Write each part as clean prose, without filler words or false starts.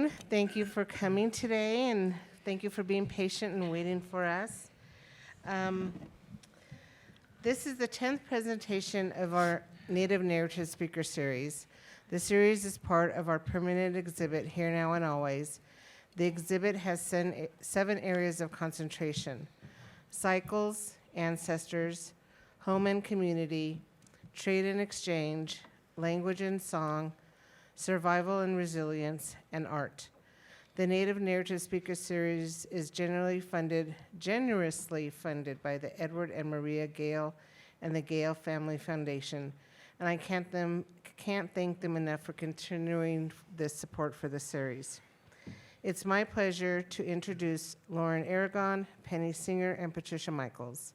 Thank you for coming today, and thank you for being patient and waiting for us. Um, This is the 10th presentation of our Native Narrative Speaker Series. The series is part of our permanent exhibit, Here, Now, and Always. The exhibit has 7 areas of concentration: cycles, ancestors, home and community, trade and exchange, language and song, survival and resilience, and art. The Native Narrative Speaker Series is generously funded by the Edward and Maria Gale and the Gale Family Foundation, and I can't thank them enough for continuing this support for the series. It's my pleasure to introduce Lauren Aragon, Penny Singer, and Patricia Michaels.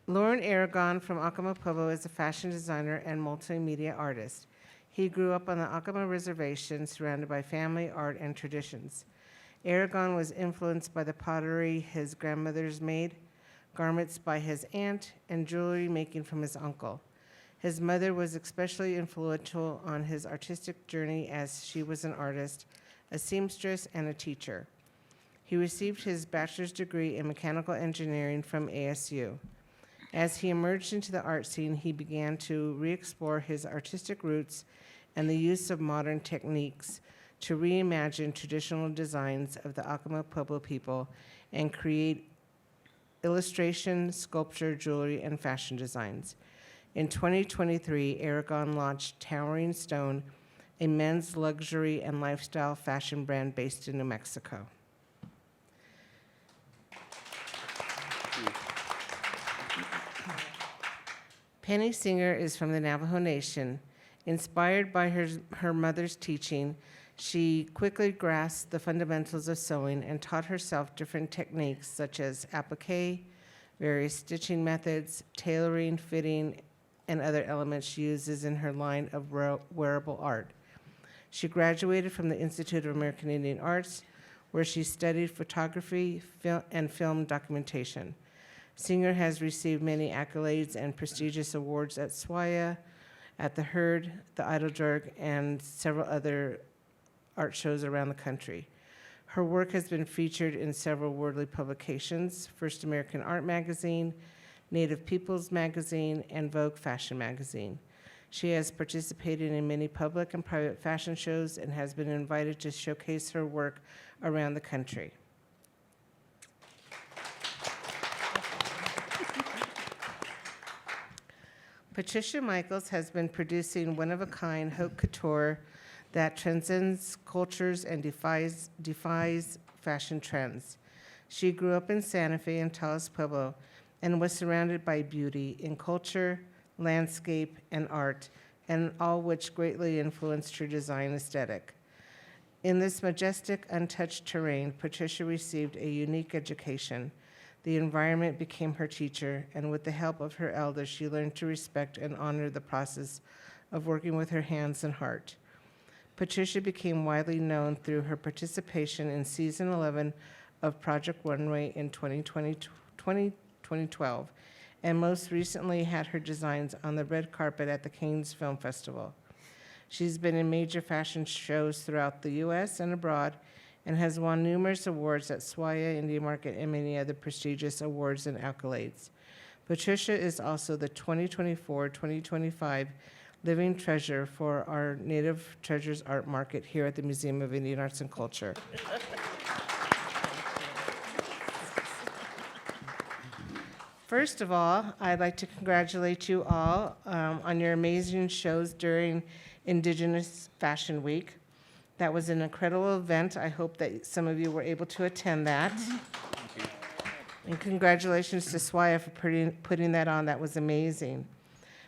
Lauren Aragon from Acoma Pueblo is a fashion designer and multimedia artist. He grew up on the Acoma Reservation, surrounded by family, art, and traditions. Aragon was influenced by the pottery his grandmother's made, garments by his aunt, and jewelry making from his uncle. His mother was especially influential on his artistic journey, as she was an artist, a seamstress, and a teacher. He received his bachelor's degree in mechanical engineering from ASU. As he emerged into the art scene, he began to re-explore his artistic roots and the use of modern techniques to reimagine traditional designs of the Acoma Pueblo people and create illustration, sculpture, jewelry, and fashion designs. In 2023, Aragon launched Towering Stone, a men's luxury and lifestyle fashion brand based in New Mexico. Penny Singer is from the Navajo Nation. Inspired by her mother's teaching, she quickly grasped the fundamentals of sewing and taught herself different techniques such as applique, various stitching methods, tailoring, fitting, and other elements she uses in her line of wearable art. She graduated from the Institute of American Indian Arts, where she studied photography and film documentation. Singer has received many accolades and prestigious awards at SWAIA, at the Herd, the Idleburg, and several other art shows around the country. Her work has been featured in several worldly publications: First American Art Magazine, Native Peoples Magazine, and Vogue Fashion Magazine. She has participated in many public and private fashion shows and has been invited to showcase her work around the country. Patricia Michaels has been producing one-of-a-kind haute couture that transcends cultures and defies fashion trends. She grew up in Santa Fe and Taos Pueblo and was surrounded by beauty in culture, landscape, and art, and all which greatly influenced her design aesthetic. In this majestic, untouched terrain, Patricia received a unique education. The environment became her teacher, and with the help of her elders, she learned to respect and honor the process of working with her hands and heart. Patricia became widely known through her participation in Season 11 of Project Runway in 2012, and most recently had her designs on the red carpet at the Cannes Film Festival. She's been in major fashion shows throughout the U.S. and abroad, and has won numerous awards at SWAIA, India Market, and many other prestigious awards and accolades. Patricia is also the 2024-2025 Living Treasure for our Native Treasures Art Market here at the Museum of Indian Arts and Culture. First of all, I'd like to congratulate you all on your amazing shows during Indigenous Fashion Week. That was an incredible event. I hope that some of you were able to attend that. Thank you. And congratulations to SWAIA for putting that on. That was amazing.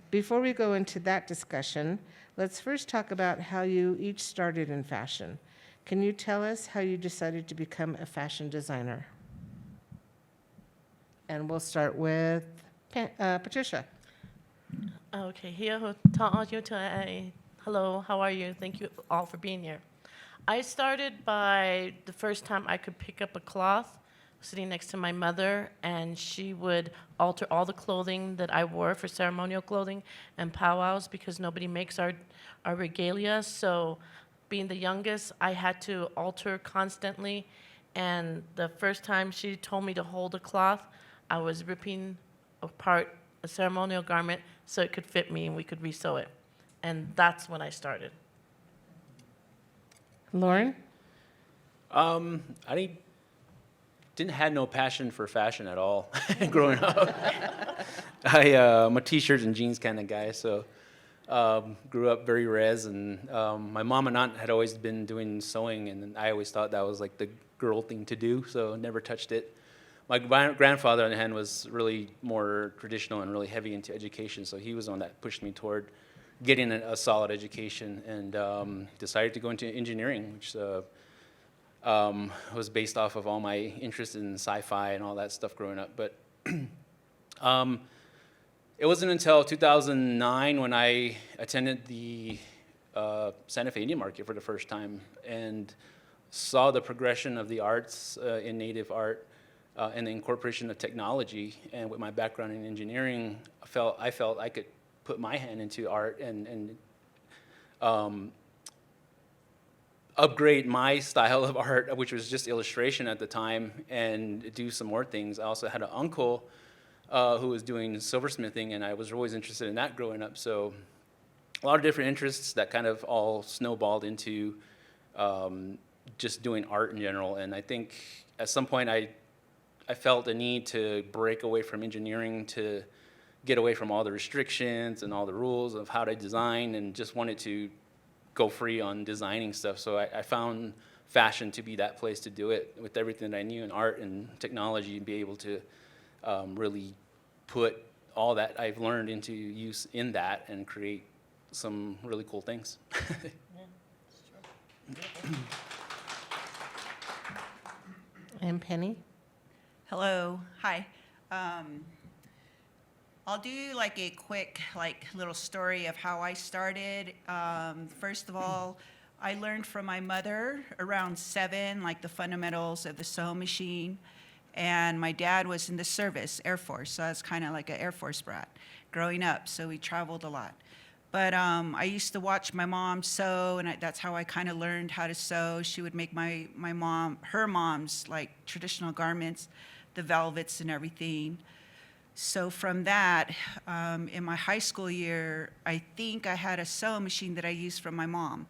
Before we go into that discussion, let's first talk about how you each started in fashion. Can you tell us how you decided to become a fashion designer? And we'll start with Patricia. Okay, here to talk you today. Hello, how are you? Thank you all for being here. I started by the first time I could pick up a cloth sitting next to my mother, and she would alter all the clothing that I wore for ceremonial clothing and powwows because nobody makes our regalia. So being the youngest, I had to alter constantly. And the first time she told me to hold a cloth, I was ripping apart a ceremonial garment so it could fit me and we could resew it. And that's when I started. Lauren? I didn't have no passion for fashion at all growing up. I'm a t-shirts and jeans kind of guy, so grew up very res, and my mom and aunt had always been doing sewing, and I always thought that was like the girl thing to do, so never touched it. My grandfather, on the hand, was really more traditional and really heavy into education, so he was the one that pushed me toward getting a solid education, and decided to go into engineering, which was based off of all my interest in sci-fi and all that stuff growing up. But it wasn't until 2009 when I attended the Santa Fe Indian Market for the first time and saw the progression of the arts in Native art and the incorporation of technology. And with my background in engineering, I felt I could put my hand into art and upgrade my style of art, which was just illustration at the time, and do some more things. I also had an uncle who was doing silversmithing, and I was always interested in that growing up. So a lot of different interests that kind of all snowballed into just doing art in general. And I think at some point I felt a need to break away from engineering to get away from all the restrictions and all the rules of how to design, and just wanted to go free on designing stuff. So I found fashion to be that place to do it with everything that I knew in art and technology, and be able to really put all that I've learned into use in that and create some really cool things. And Penny? Hello, hi. I'll do like a quick little story of how I started. First of all, I learned from my mother around 7, like the fundamentals of the sewing machine. And my dad was in the service, Air Force, so I was kind of like an Air Force brat growing up, so we traveled a lot. But I used to watch my mom sew, and that's how I kind of learned how to sew. She would make her mom's like traditional garments, the velvets and everything. So from that, in my high school year, I think I had a sewing machine that I used from my mom.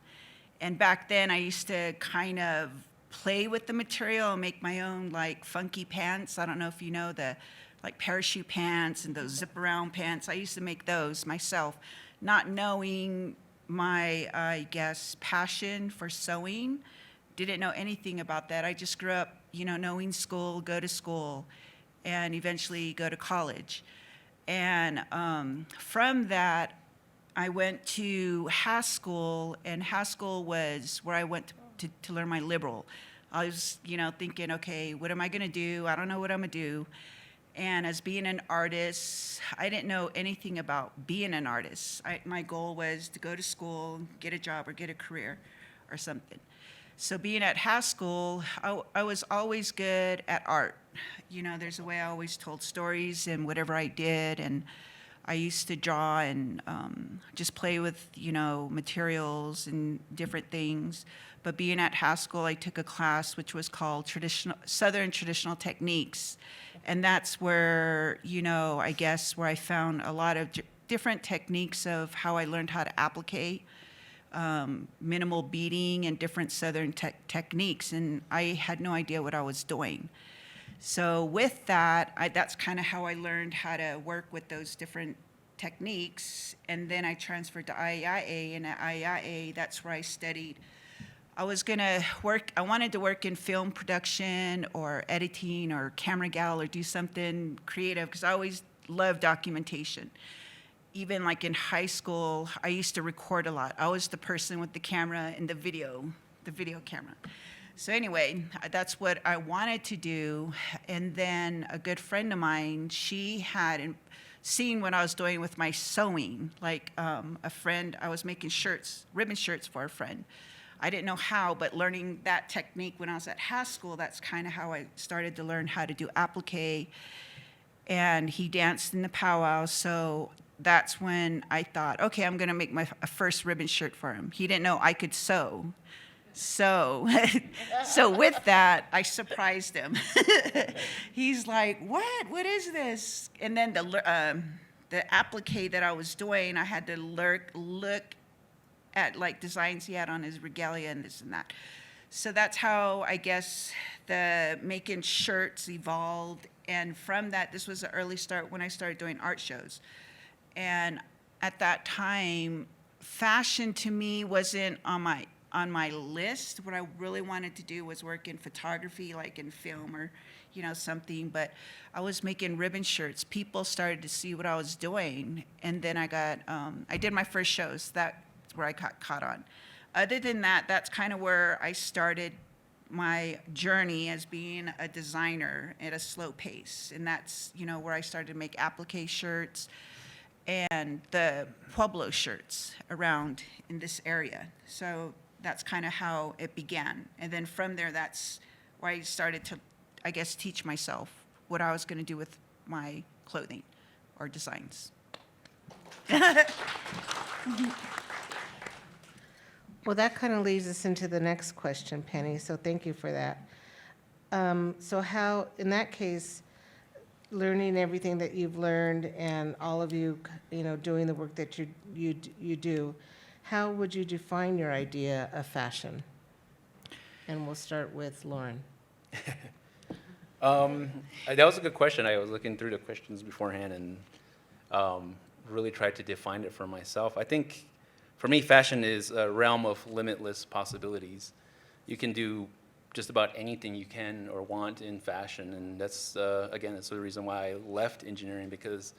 And back then, I used to kind of play with the material and make my own like funky pants. I don't know if you know the like parachute pants and those zip around pants. I used to make those myself, not knowing my, I guess, passion for sewing. Didn't know anything about that. I just grew up, knowing school, go to school, and eventually go to college. And from that, I went to Haskell, and Haskell was where I went to learn my liberal. I was, thinking, okay, what am I gonna do? I don't know what I'm gonna do. And as being an artist, I didn't know anything about being an artist. My goal was to go to school, get a job, or get a career or something. So being at Haskell, I was always good at art. There's a way I always told stories and whatever I did, and I used to draw and just play with, materials and different things. But being at Haskell, I took a class which was called Southern Traditional Techniques. And that's where, I guess where I found a lot of different techniques of how I learned how to applicate minimal beading and different Southern techniques. And I had no idea what I was doing. So with that, that's kind of how I learned how to work with those different techniques. And then I transferred to IIA, and at IIA, that's where I studied. I wanted to work in film production or editing or camera gal or do something creative, because I always loved documentation. Even like in high school, I used to record a lot. I was the person with the camera and the video camera. So anyway, that's what I wanted to do. And then a good friend of mine, she had seen what I was doing with my sewing. Like a friend, I was making shirts, ribbon shirts for a friend. I didn't know how, but learning that technique when I was at Haskell, that's kind of how I started to learn how to do applique. And he danced in the powwow, so that's when I thought, okay, I'm going to make my first ribbon shirt for him. He didn't know I could sew. So, so with that, I surprised him. He's like, "What? What is this?" And then the applique that I was doing, I had to look at like designs he had on his regalia and this and that. So that's how I guess the making shirts evolved. And from that, this was the early start when I started doing art shows. And at that time, fashion to me wasn't on my list. What I really wanted to do was work in photography, like in film or, something. But I was making ribbon shirts. People started to see what I was doing. And then I did my first shows. That's where I got caught on. Other than that, that's kind of where I started my journey as being a designer at a slow pace. And that's, where I started to make applique shirts and the Pueblo shirts around in this area. So that's kind of how it began. And then from there, that's where I started to, I guess, teach myself what I was going to do with my clothing or designs. Well, that kind of leads us into the next question, Penny, so thank you for that. So how, in that case, learning everything that you've learned and all of you, doing the work that you do, how would you define your idea of fashion? And we'll start with Lauren. That was a good question. I was looking through the questions beforehand and really tried to define it for myself. I think for me, fashion is a realm of limitless possibilities. You can do just about anything you can or want in fashion, and that's, again, that's the reason why I left engineering, because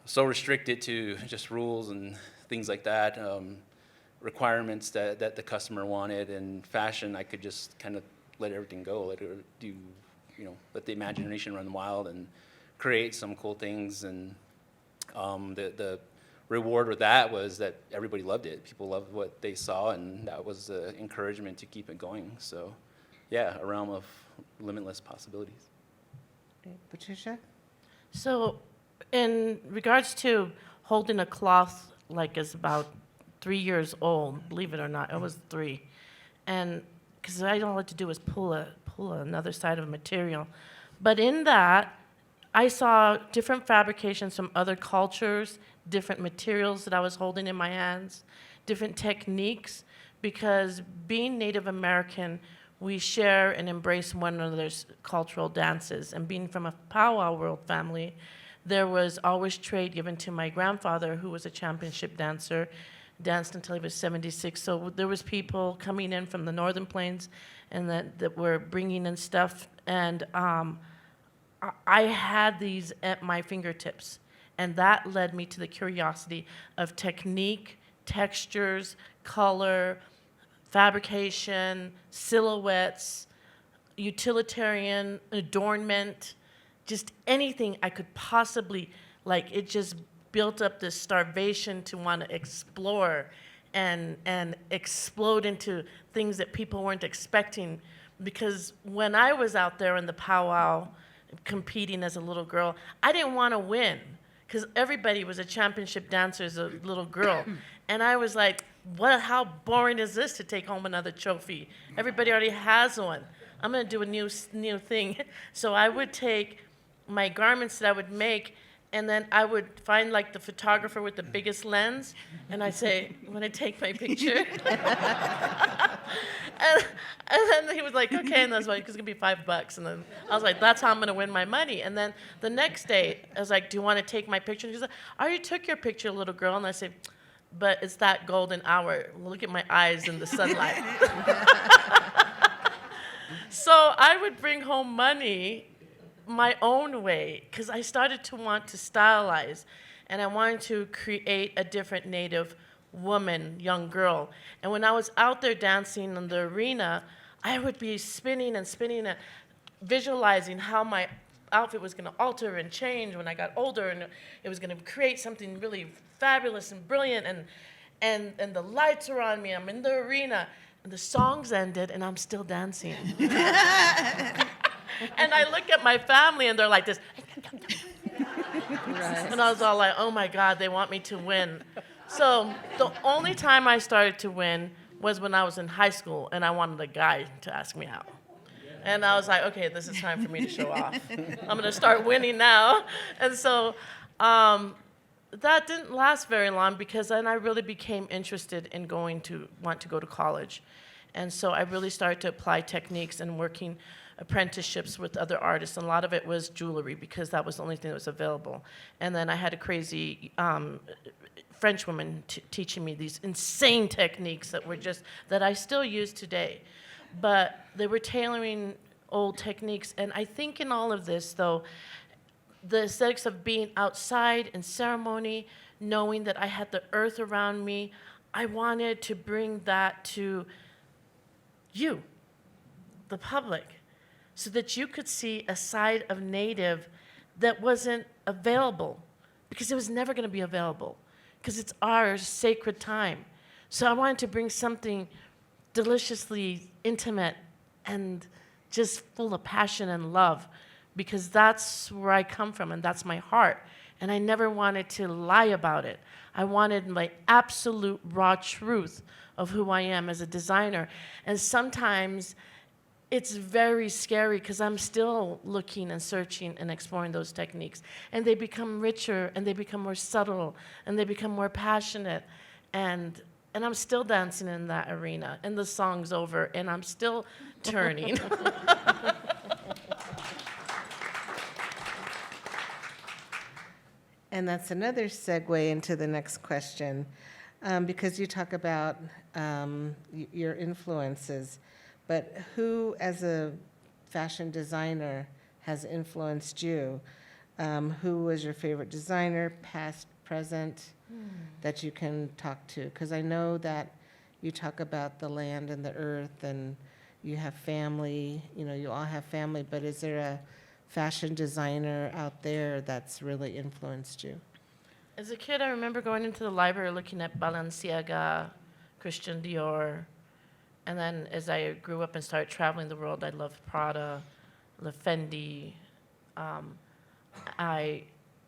I'm so restricted to just rules and things like that, requirements that the customer wanted. And fashion, I could just kind of let everything go, let it do, let the imagination run wild and create some cool things. And the reward with that was that everybody loved it. People loved what they saw, and that was the encouragement to keep it going. So, yeah, a realm of limitless possibilities. Okay, Patricia? So, in regards to holding a cloth like is about 3 years old, believe it or not, I was 3, and because I don't like to do is pull another side of a material, but in that, I saw different fabrications from other cultures, different materials that I was holding in my hands, different techniques, because being Native American, we share and embrace one another's cultural dances. And being from a powwow world family, there was always trade given to my grandfather, who was a championship dancer, danced until he was 76. So there was people coming in from the Northern Plains and that were bringing in stuff. And I had these at my fingertips. And that led me to the curiosity of technique, textures, color, fabrication, silhouettes, utilitarian adornment, just anything I could possibly, it just built up this starvation to want to explore and explode into things that people weren't expecting. Because when I was out there in the powwow competing as a little girl, I didn't want to win, because everybody was a championship dancer as a little girl. And I was like, how boring is this to take home another trophy? Everybody already has one. I'm going to do a new thing. So I would take my garments that I would make, and then I would find the photographer with the biggest lens, and I'd say, "Want to take my picture?" and then he was like, "Okay," and I was like, "It's gonna be $5." And then I was like, "That's how I'm gonna win my money." And then the next day, I was like, "Do you want to take my picture?" And he's like, "I already took your picture, little girl." And I said, "But it's that golden hour. Look at my eyes in the sunlight." So I would bring home money my own way, because I started to want to stylize, and I wanted to create a different Native woman, young girl. And when I was out there dancing in the arena, I would be spinning and spinning and visualizing how my outfit was going to alter and change when I got older, and it was going to create something really fabulous and brilliant, and the lights are on me, I'm in the arena, And the songs ended, and I'm still dancing. And I look at my family, and they're like this. And I was all like, oh my God, they want me to win. So the only time I started to win was when I was in high school, and I wanted a guy to ask me out. And I was like, okay, this is time for me to show off. I'm going to start winning now. And so that didn't last very long, because then I really became interested in want to go to college. And so I really started to apply techniques and working apprenticeships with other artists. And a lot of it was jewelry, because that was the only thing that was available. And then I had a crazy French woman teaching me these insane techniques that I still use today. But they were tailoring old techniques. And I think in all of this, though, the aesthetics of being outside in ceremony, knowing that I had the earth around me, I wanted to bring that to you, the public, so that you could see a side of Native that wasn't available, because it was never going to be available, because it's our sacred time. So I wanted to bring something deliciously intimate and just full of passion and love, because that's where I come from and that's my heart. And I never wanted to lie about it. I wanted my absolute raw truth of who I am as a designer. And sometimes it's very scary, because I'm still looking and searching and exploring those techniques. And they become richer, and they become more subtle, and they become more passionate. And I'm still dancing in that arena, and the song's over, and I'm still turning. And that's another segue into the next question, because you talk about your influences, but who, as a fashion designer, has influenced you? Who was your favorite designer, past, present, that you can talk to? Because I know that you talk about the land and the earth, and you have family, you all have family, but is there a fashion designer out there that's really influenced you? As a kid, I remember going into the library looking at Balenciaga, Christian Dior, and then as I grew up and started traveling the world, I loved Prada, Fendi. I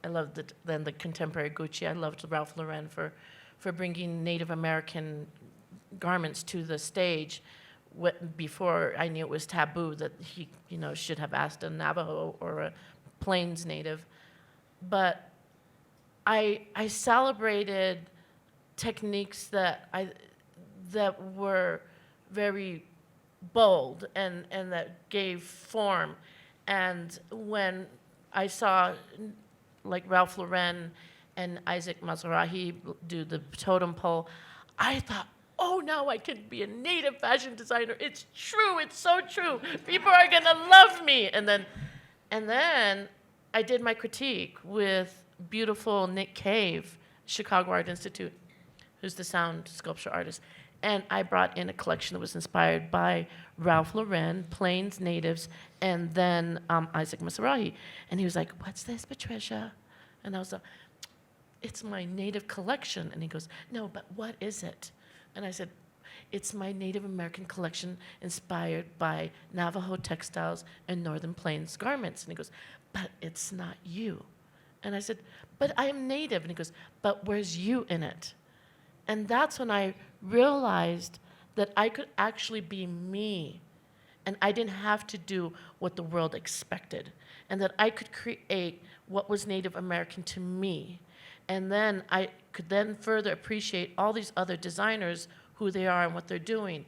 loved the contemporary Gucci. I loved Ralph Lauren for bringing Native American garments to the stage. Before I knew it was taboo that he, should have asked a Navajo or a Plains Native. But I celebrated techniques that were very bold and that gave form. And when I saw like Ralph Lauren and Isaac Mizrahi do the totem pole, I thought, oh, now I can be a Native fashion designer. It's true. It's so true. People are going to love me. And then I did my critique with beautiful Nick Cave, Chicago Art Institute, who's the sound sculpture artist. And I brought in a collection that was inspired by Ralph Lauren, Plains Natives, and then Isaac Mizrahi. And he was like, what's this, Patricia? And I was like, it's my Native collection. And he goes, no, but what is it? And I said, it's my Native American collection inspired by Navajo textiles and Northern Plains garments. And he goes, but it's not you. And I said, but I am Native. And he goes, but where's you in it? And that's when I realized that I could actually be me, and I didn't have to do what the world expected, and that I could create what was Native American to me. And then I could then further appreciate all these other designers, who they are and what they're doing.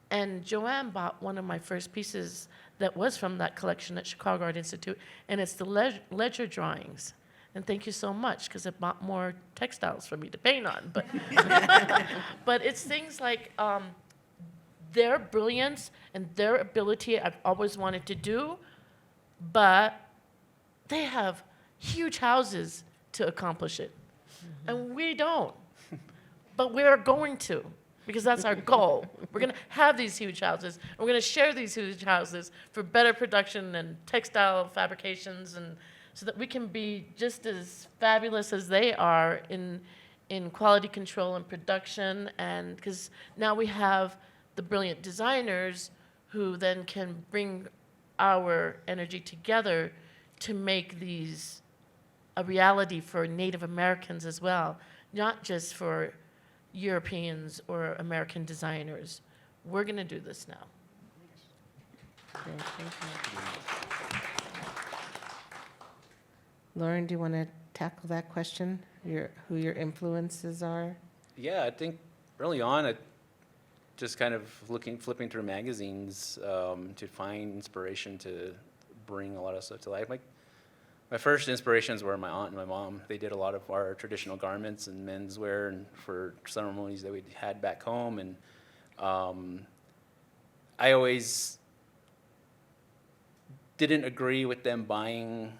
And Joanne bought one of my first pieces that was from that collection at Chicago Art Institute, and it's the ledger drawings. And thank you so much, because it bought more textiles for me to paint on. But, but it's things like their brilliance and their ability I've always wanted to do, but they have huge houses to accomplish it. And we don't. But we're going to, because that's our goal. We're going to have these huge houses. And we're going to share these huge houses for better production and textile fabrications, and so that we can be just as fabulous as they are in quality control and production. And because now we have the brilliant designers who then can bring our energy together to make these a reality for Native Americans as well, not just for Europeans or American designers. We're going to do this now. Great, thank you. Lauren, do you want to tackle that question? Who your influences are? Yeah, I think early on, I just kind of flipping through magazines to find inspiration to bring a lot of stuff to life. My first inspirations were my aunt and my mom. They did a lot of our traditional garments and menswear and for ceremonies that we had back home. And I always didn't agree with them buying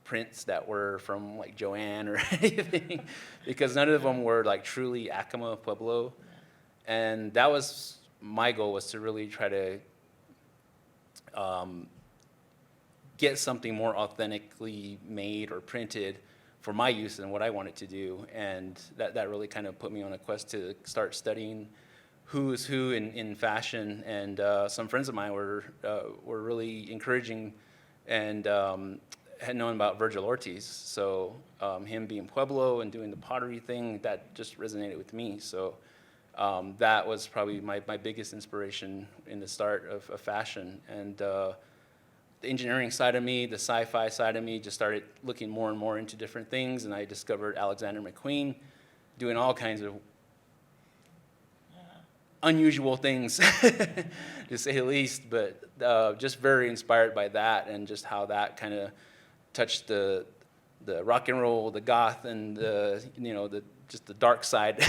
prints that were from like Joanne or anything, because none of them were like truly Acoma Pueblo. And that was my goal, was to really try to get something more authentically made or printed for my use and what I wanted to do. And that really kind of put me on a quest to start studying who is who in fashion. And some friends of mine were really encouraging and had known about Virgil Ortiz. So him being Pueblo and doing the pottery thing, that just resonated with me. So that was probably my biggest inspiration in the start of fashion. And the engineering side of me, the sci-fi side of me, just started looking more and more into different things. And I discovered Alexander McQueen doing all kinds of unusual things, to say the least, but just very inspired by that, and just how that kind of touched the rock and roll, the goth, and just the dark side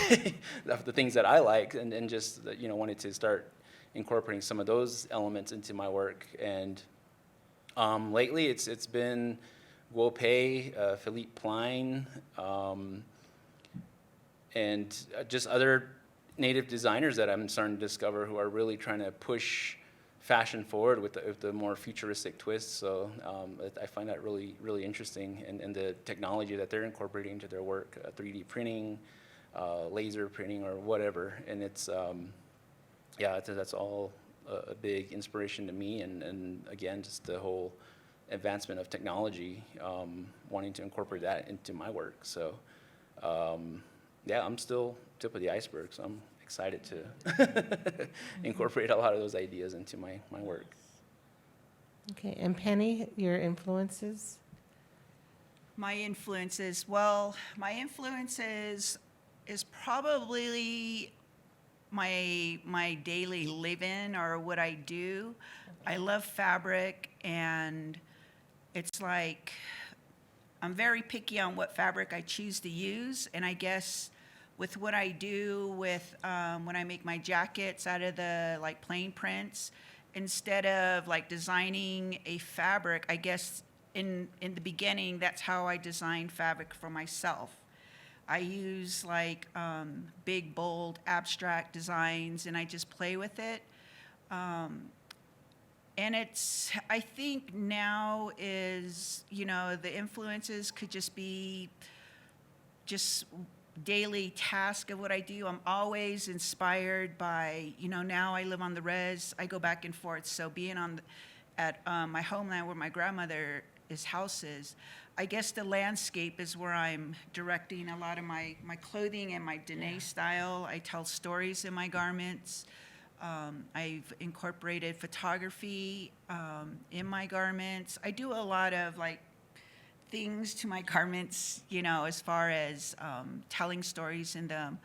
of the things that I like, and just wanted to start incorporating some of those elements into my work. And lately it's been Guo Pei, Philippe Plein, and just other Native designers that I'm starting to discover who are really trying to push fashion forward with the more futuristic twists. So I find that really, really interesting, and the technology that they're incorporating into their work, 3D printing, laser printing, or whatever. And it's, that's all a big inspiration to me. And again, just the whole advancement of technology, wanting to incorporate that into my work. So I'm still tip of the iceberg, so I'm excited to incorporate a lot of those ideas into my work. Okay, and Penny, your influences? My influences is probably my daily living, or what I do. I love fabric, and it's like I'm very picky on what fabric I choose to use. And I guess with what I do with when I make my jackets out of the like plain prints, instead of like designing a fabric, I guess in the beginning, that's how I design fabric for myself. I use like big, bold, abstract designs, and I just play with it. And I think now is, the influences could just be just daily task of what I do. I'm always inspired by, now I live on the res, I go back and forth. So being at my homeland where my grandmother's house is, I guess the landscape is where I'm directing a lot of my clothing and my Dene style. I tell stories in my garments. I've incorporated photography in my garments. I do a lot of like things to my garments, as far as telling stories in them,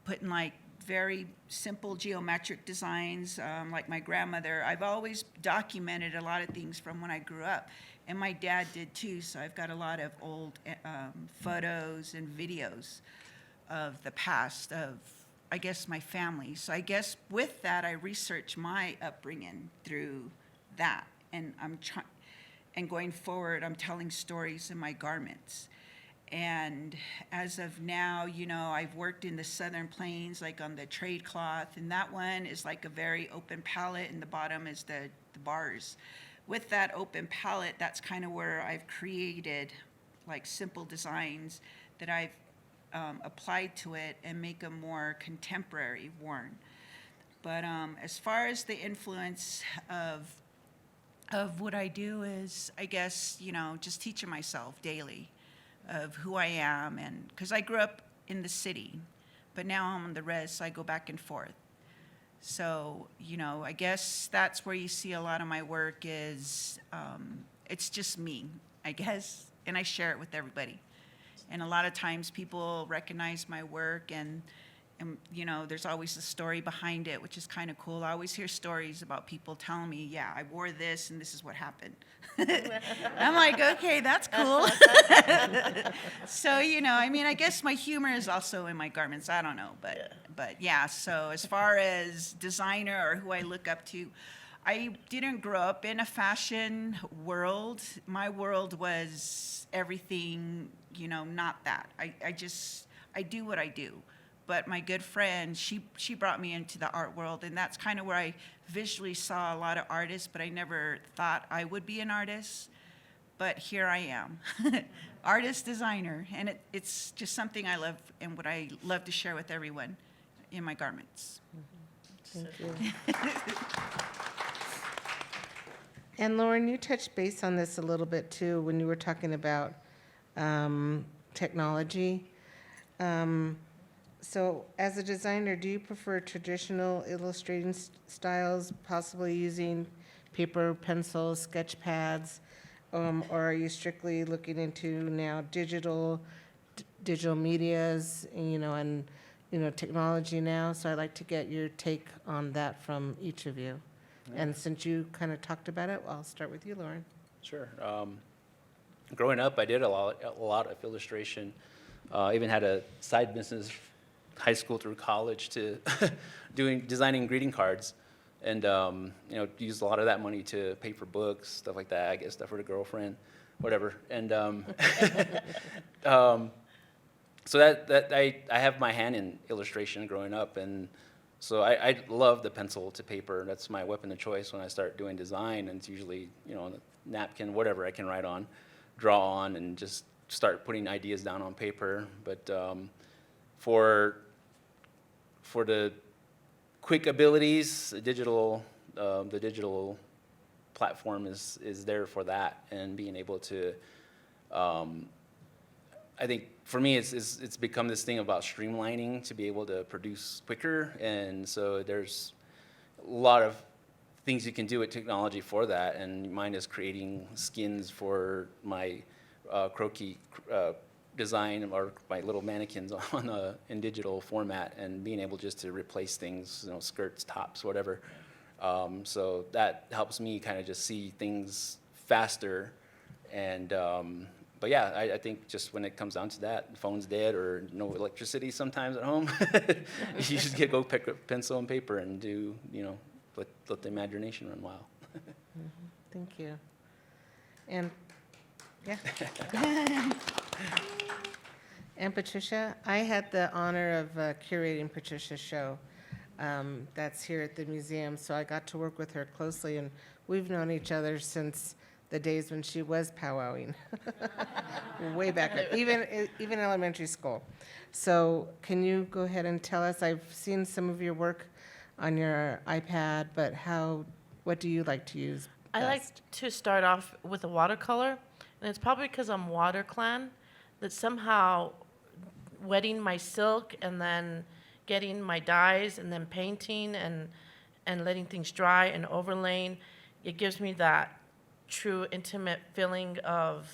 putting like very simple geometric designs, like my grandmother. I've always documented a lot of things from when I grew up, and my dad did too, so I've got a lot of old photos and videos of the past of, I guess, my family. So I guess with that, I research my upbringing through that, and and going forward, I'm telling stories in my garments. And as of now, I've worked in the Southern Plains, like on the trade cloth, and that one is like a very open palette, and the bottom is the bars. With that open palette, that's kind of where I've created like simple designs that I've applied to it and make them more contemporary worn. But as far as the influence of what I do is, I guess, just teaching myself daily of who I am. And because I grew up in the city, but now I'm on the res, so I go back and forth. So, I guess that's where you see a lot of my work is, it's just me, I guess, and I share it with everybody. And a lot of times people recognize my work and there's always a story behind it, which is kind of cool. I always hear stories about people telling me, yeah, I wore this and this is what happened. I'm like, okay, that's cool. So, I guess my humor is also in my garments. I don't know, but yeah, so as far as designer or who I look up to, I didn't grow up in a fashion world. My world was everything, not that. I do what I do. But my good friend, she brought me into the art world, and that's kind of where I visually saw a lot of artists, but I never thought I would be an artist. But here I am, artist, designer, and it's just something I love and what I love to share with everyone in my garments. Thank you. And Lauren, you touched base on this a little bit too when you were talking about technology. So as a designer, do you prefer traditional illustrating styles, possibly using paper, pencils, sketch pads, or are you strictly looking into now digital medias, and technology now? So I'd like to get your take on that from each of you. And since you kind of talked about it, I'll start with you, Lauren. Sure. Growing up, I did a lot of illustration. Even had a side business, high school through college, to designing greeting cards, and used a lot of that money to pay for books, stuff like that. I get stuff for the girlfriend, whatever. And so that I have my hand in illustration growing up, and so I love the pencil to paper. That's my weapon of choice when I start doing design, and it's usually on a napkin, whatever I can write on, draw on, and just start putting ideas down on paper. But for the quick abilities, the digital platform is there for that, and being able to. I think for me, it's become this thing about streamlining to be able to produce quicker, and so there's a lot of things you can do with technology for that. And mine is creating skins for my croquis design, or my little mannequins in digital format, and being able just to replace things, skirts, tops, whatever. So that helps me kind of just see things faster. And but yeah, I think just when it comes down to that, the phone's dead or no electricity sometimes at home, you just go pick up pencil and paper and do, let the imagination run wild. Thank you. And, yeah. And Patricia, I had the honor of curating Patricia's show. That's here at the museum, so I got to work with her closely, and we've known each other since the days when she was powwowing, way back, even elementary school. So can you go ahead and tell us, I've seen some of your work on your iPad, but what do you like to use best? I like to start off with a watercolor, and it's probably because I'm water clan, that somehow wetting my silk and then getting my dyes and then painting and letting things dry and overlaying, it gives me that true intimate feeling of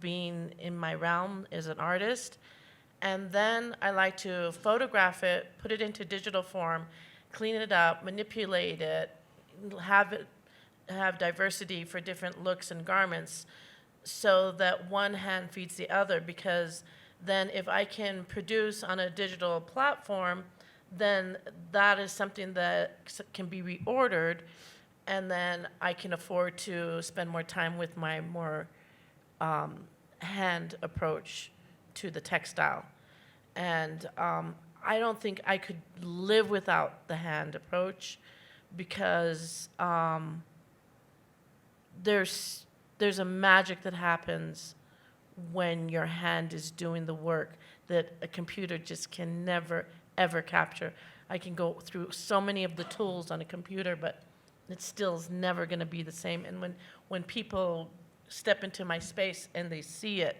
being in my realm as an artist. And then I like to photograph it, put it into digital form, clean it up, manipulate it, have diversity for different looks and garments, so that one hand feeds the other. Because then if I can produce on a digital platform, then that is something that can be reordered, and then I can afford to spend more time with my more hand approach to the textile. And I don't think I could live without the hand approach, because there's a magic that happens when your hand is doing the work that a computer just can never, ever capture. I can go through so many of the tools on a computer, but it still is never going to be the same. And when people step into my space and they see it,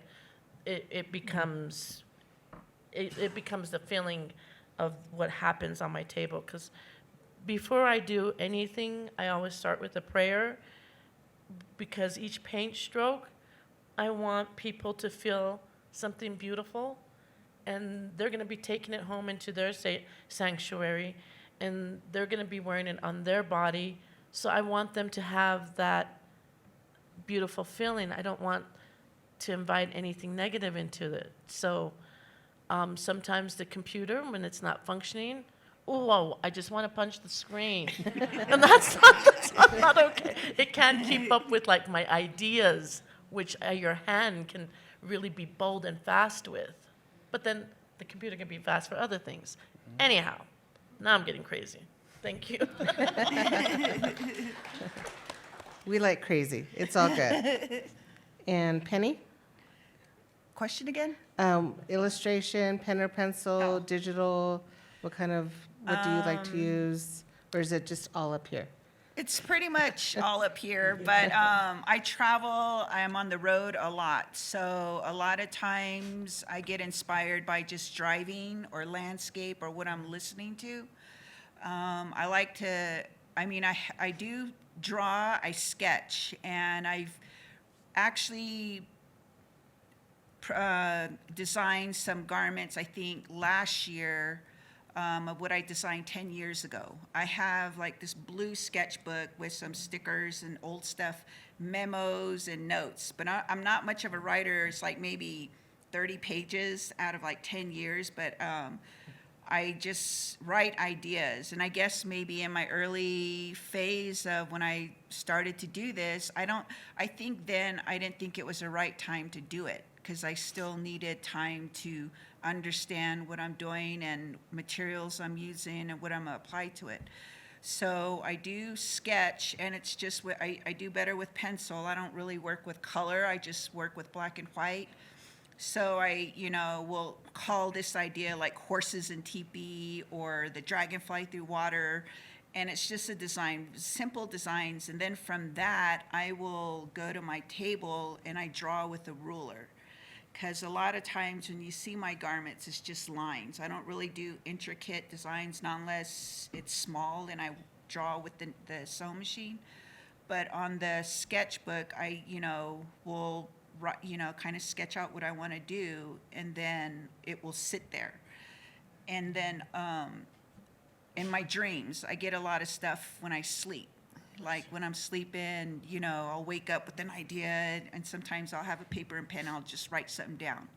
it becomes the feeling of what happens on my table. Because before I do anything, I always start with a prayer, because each paint stroke, I want people to feel something beautiful, and they're going to be taking it home into their sanctuary, and they're going to be wearing it on their body. So I want them to have that beautiful feeling. I don't want to invite anything negative into it. So sometimes the computer, when it's not functioning, whoa, I just want to punch the screen. And that's not okay. It can't keep up with like my ideas, which your hand can really be bold and fast with. But then the computer can be fast for other things. Anyhow, now I'm getting crazy. Thank you. We like crazy. It's all good. And Penny? Question again? Illustration, pen or pencil, Oh. digital, what do you like to use? Or is it just all up here? It's pretty much all up here, but I travel, I'm on the road a lot. So a lot of times I get inspired by just driving or landscape or what I'm listening to. I like to, I do draw, I sketch, and I've actually designed some garments, I think, last year. Of what I designed 10 years ago. I have like this blue sketchbook with some stickers and old stuff, memos and notes, but I'm not much of a writer. It's like maybe 30 pages out of like 10 years, but I just write ideas. And I guess maybe in my early phase of when I started to do this, I think then I didn't think it was the right time to do it, because I still needed time to understand what I'm doing and materials I'm using and what I'm gonna apply to it. So I do sketch, and it's just, I do better with pencil. I don't really work with color, I just work with black and white. So I, will call this idea like horses and teepee or the dragonfly through water. And it's just a design, simple designs. And then from that, I will go to my table and I draw with a ruler. Because a lot of times when you see my garments, it's just lines. I don't really do intricate designs, not unless it's small and I draw with the sewing machine. But on the sketchbook, I, will, kind of sketch out what I want to do, and then it will sit there. And then in my dreams, I get a lot of stuff when I sleep. Like when I'm sleeping, I'll wake up with an idea, and sometimes I'll have a paper and pen, I'll just write something down.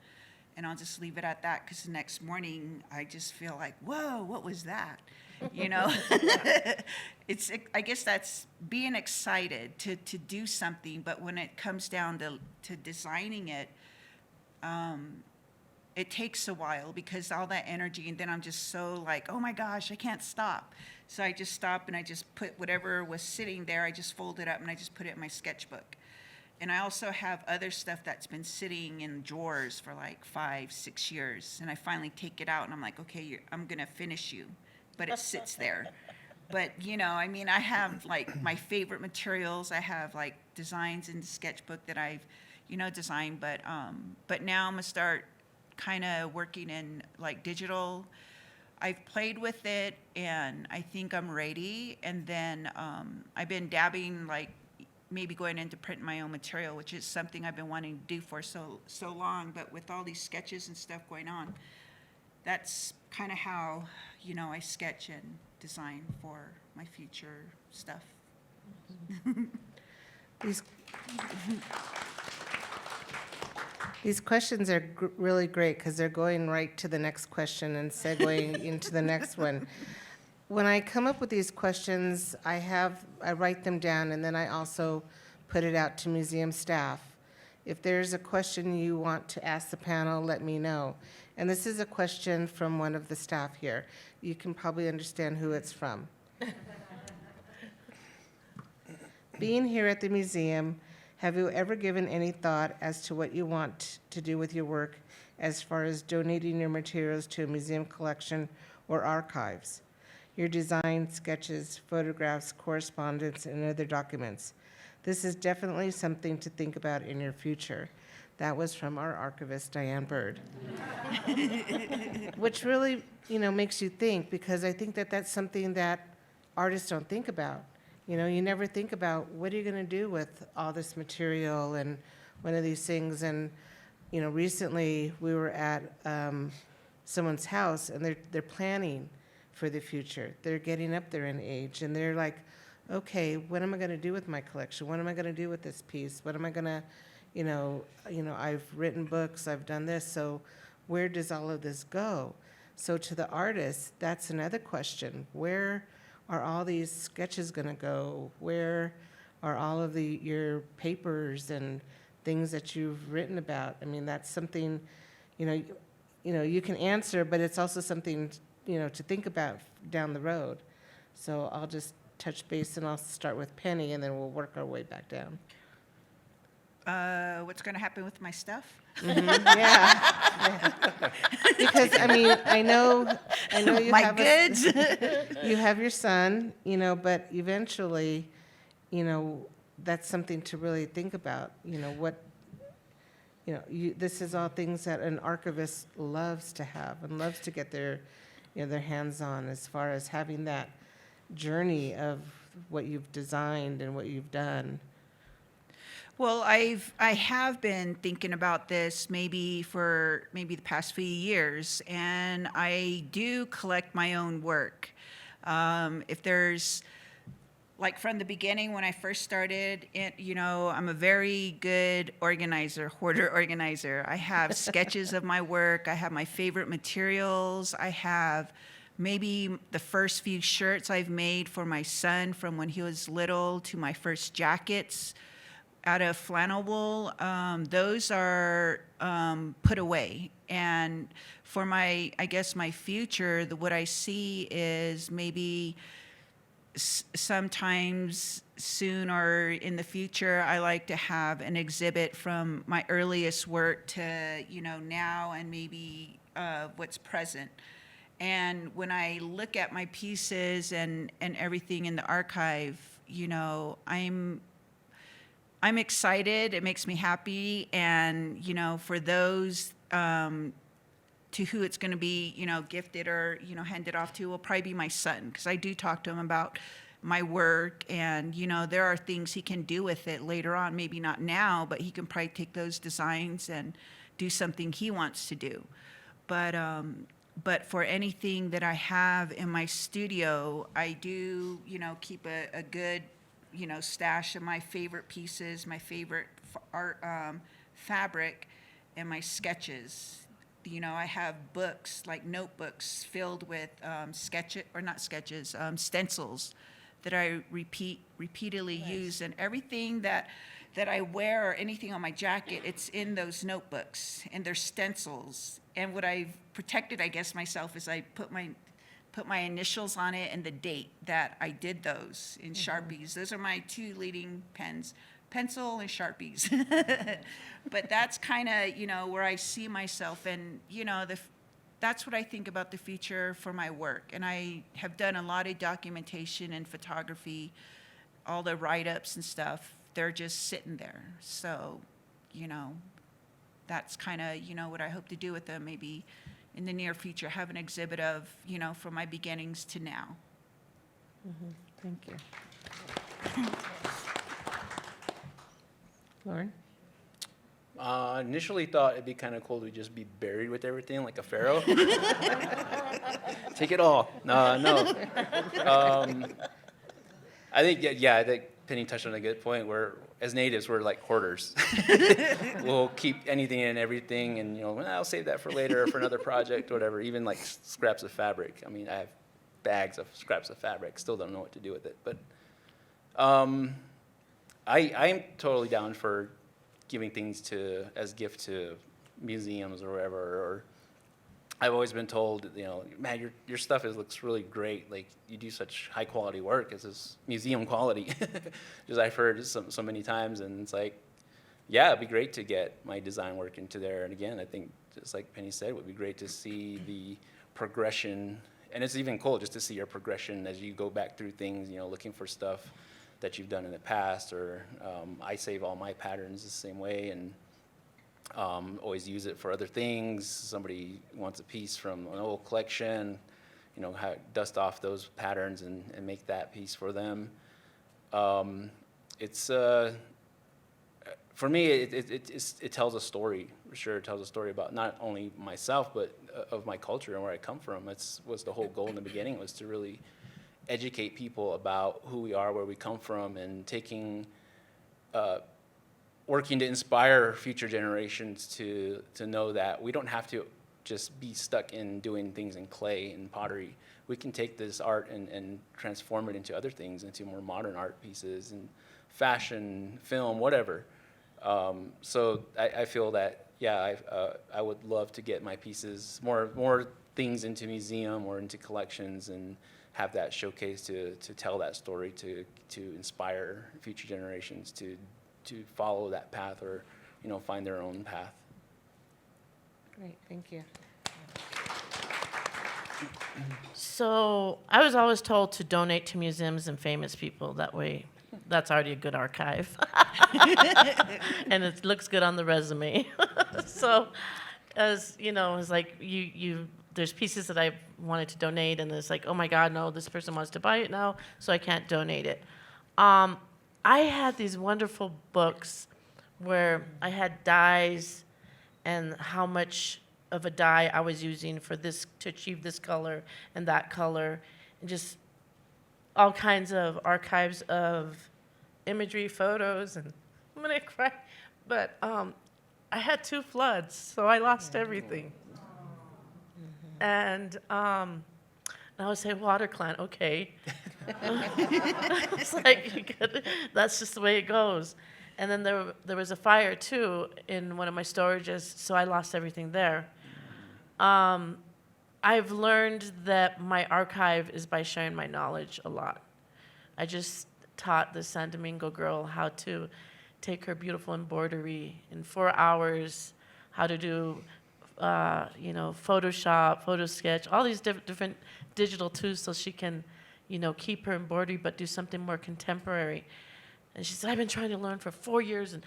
And I'll just leave it at that, because the next morning I just feel like, whoa, what was that? I guess that's being excited to do something, but when it comes down to designing it, it takes a while, because all that energy, and then I'm just so like, oh my gosh, I can't stop. So I just stop and I just put whatever was sitting there, I just fold it up and I just put it in my sketchbook. And I also have other stuff that's been sitting in drawers for like 5-6 years. And I finally take it out and I'm like, okay, I'm going to finish you. But it sits there. But, I have like my favorite materials. I have like designs in the sketchbook that I've, designed. But now I'm going to start kind of working in like digital. I've played with it and I think I'm ready. And then I've been dabbing, like maybe going into print my own material, which is something I've been wanting to do for so long. But with all these sketches and stuff going on, that's kind of how, I sketch and design for my future stuff. These questions are really great, because they're going right to the next question and segueing into the next one. When I come up with these questions, I write them down, and then I also put it out to museum staff. If there's a question you want to ask the panel, let me know. And this is a question from one of the staff here. You can probably understand who it's from. Being here at the museum, have you ever given any thought as to what you want to do with your work as far as donating your materials to a museum collection or archives? your design, sketches, photographs, correspondence, and other documents. This is definitely something to think about in your future. That was from our archivist, Diane Bird. Which really, makes you think, because I think that that's something that artists don't think about. You never think about, what are you going to do with all this material and one of these things? And, recently we were at someone's house, and they're planning for the future. They're getting up there in age, and they're like, okay, what am I going to do with my collection? What am I going to do with this piece? What am I going to, I've written books, I've done this, so where does all of this go? So to the artist, that's another question. Where are all these sketches going to go? Where are all of your papers and things that you've written about? I mean, that's something, you can answer, but it's also something, to think about down the road. So I'll just touch base, and I'll start with Penny, and then we'll work our way back down. What's going to happen with my stuff? Yeah. Because, I know you My have goods? you have your son, but eventually, that's something to really think about. This is all things that an archivist loves to have and loves to get their hands on, as far as having that journey of what you've designed and what you've done. Well, I have been thinking about this for the past few years, and I do collect my own work. If there's, like, from the beginning when I first started, I'm a very good hoarder organizer. I have sketches of my work. I have my favorite materials. I have maybe the first few shirts I've made for my son from when he was little, to my first jackets out of flannel wool. Those are put away. And for my future, what I see is maybe sometimes soon or in the future, I like to have an exhibit from my earliest work to, now, and maybe what's present. And when I look at my pieces and everything in the archive, I'm excited. It makes me happy. And, for those to who it's going to be, gifted or, handed off to, will probably be my son, because I do talk to him about my work. And, there are things he can do with it later on, maybe not now, but he can probably take those designs and do something he wants to do. But for anything that I have in my studio, I do, keep a good, stash of my favorite pieces, my favorite art, fabric, and my sketches. I have books, like notebooks, filled with stencils that I repeatedly use, and everything that I wear or anything on my jacket, it's in those notebooks, and they're stencils. And what I've protected, I guess, myself, is I put my initials on it and the date that I did those in Sharpies. Those are my two leading pens, pencil and Sharpies. But that's kind of, where I see myself, and, that's what I think about the future for my work. And I have done a lot of documentation and photography, all the write-ups and stuff. They're just sitting there. So, that's kind of, what I hope to do with them, maybe in the near future, have an exhibit of, from my beginnings to now. Thank you. Lauren? Initially thought it'd be kind of cool to just be buried with everything like a pharaoh. Take it all. No. I think, I think Penny touched on a good point, where as natives, we're like hoarders. We'll keep anything and everything, and, I'll save that for later or for another project, whatever, even like scraps of fabric. I mean, I have bags of scraps of fabric, still don't know what to do with it. But I'm totally down for giving things as gift to museums or wherever. Or I've always been told, man, your stuff looks really great. Like, you do such high quality work. It's this museum quality, as I've heard so many times. And it's like, yeah, it'd be great to get my design work into there. And again, I think, just like Penny said, it would be great to see the progression And it's even cool just to see your progression as you go back through things, looking for stuff that you've done in the past, or I save all my patterns the same way, and always use it for other things. Somebody wants a piece from an old collection, dust off those patterns and make that piece for them. It's for me, it tells a story. For sure, it tells a story about not only myself, but of my culture and where I come from. Was the whole goal in the beginning, was to really educate people about who we are, where we come from, and working to inspire future generations to know that we don't have to just be stuck in doing things in clay and pottery. We can take this art and transform it into other things, into more modern art pieces and fashion, film, whatever. So I feel that, I would love to get my pieces, more things into museum or into collections, and have that showcase to tell that story, to inspire future generations to follow that path, or find their own path. Great, thank you. So I was always told to donate to museums and famous people. That way, that's already a good archive. And it looks good on the resume. So, it's like there's pieces that I wanted to donate, and it's like, oh my God, no, this person wants to buy it now, so I can't donate it. I had these wonderful books where I had dyes and how much of a dye I was using for this to achieve this color and that color, and just all kinds of archives of imagery, photos, and I'm gonna cry. But I had 2 floods, so I lost everything. And I would say WaterClan, okay. It's like, that's just the way it goes. And then there was a fire too in one of my storages, so I lost everything there. I've learned that my archive is by sharing my knowledge a lot. I just taught the San Domingo girl how to take her beautiful embroidery in 4 hours, how to do Photoshop, Photo Sketch, all these different digital tools, so she can, keep her embroidery but do something more contemporary. And she said, I've been trying to learn for 4 years, and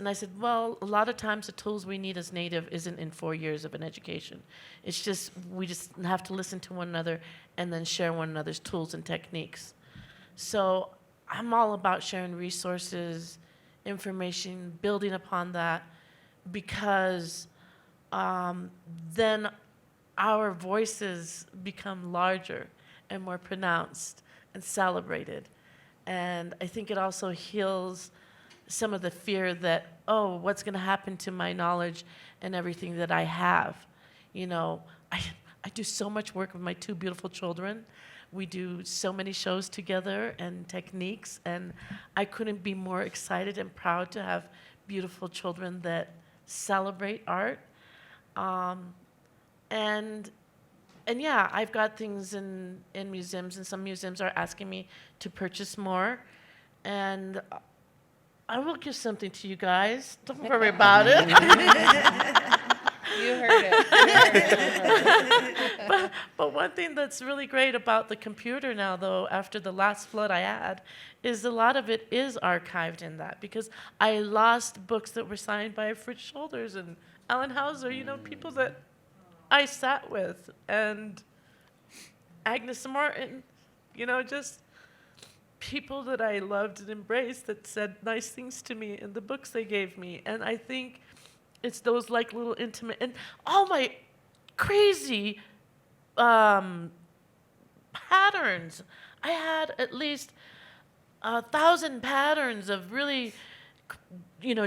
I said, well, a lot of times the tools we need as Native isn't in 4 years of an education. It's just, we just have to listen to one another and then share one another's tools and techniques. So I'm all about sharing resources, information, building upon that, because then our voices become larger and more pronounced and celebrated. And I think it also heals some of the fear that, oh, what's going to happen to my knowledge and everything that I have? I do so much work with my 2 beautiful children. We do so many shows together and techniques, and I couldn't be more excited and proud to have beautiful children that celebrate art. And yeah, I've got things in museums, and some museums are asking me to purchase more. And I will give something to you guys. Don't worry about it. You heard it. But one thing that's really great about the computer now, though, after the last flood I had, is a lot of it is archived in that, because I lost books that were signed by Fritz Shoulders and Alan Hauser, people that I sat with, and Agnes Martin, just people that I loved and embraced that said nice things to me in the books they gave me. And I think it's those like little intimate, and all my crazy patterns. I had at least 1,000 patterns of really,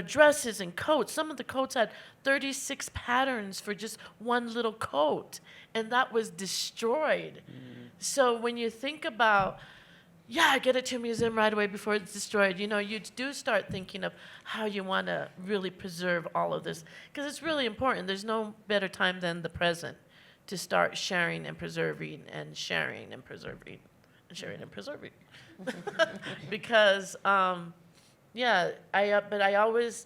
dresses and coats. Some of the coats had 36 patterns for just one little coat, and that was destroyed. So when you think about, get it to a museum right away before it's destroyed, you do start thinking of how you want to really preserve all of this, because it's really important. There's no better time than the present to start sharing and preserving and sharing and preserving and sharing and preserving. Because, but I always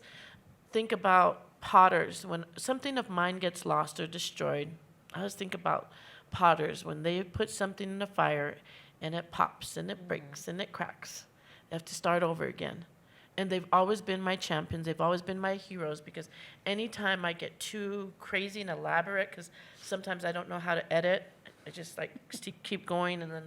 think about potters. When something of mine gets lost or destroyed, I always think about potters, when they put something in the fire and it pops and it breaks and it cracks, they have to start over again. And they've always been my champions. They've always been my heroes, because anytime I get too crazy and elaborate, because sometimes I don't know how to edit, I just like keep going, and then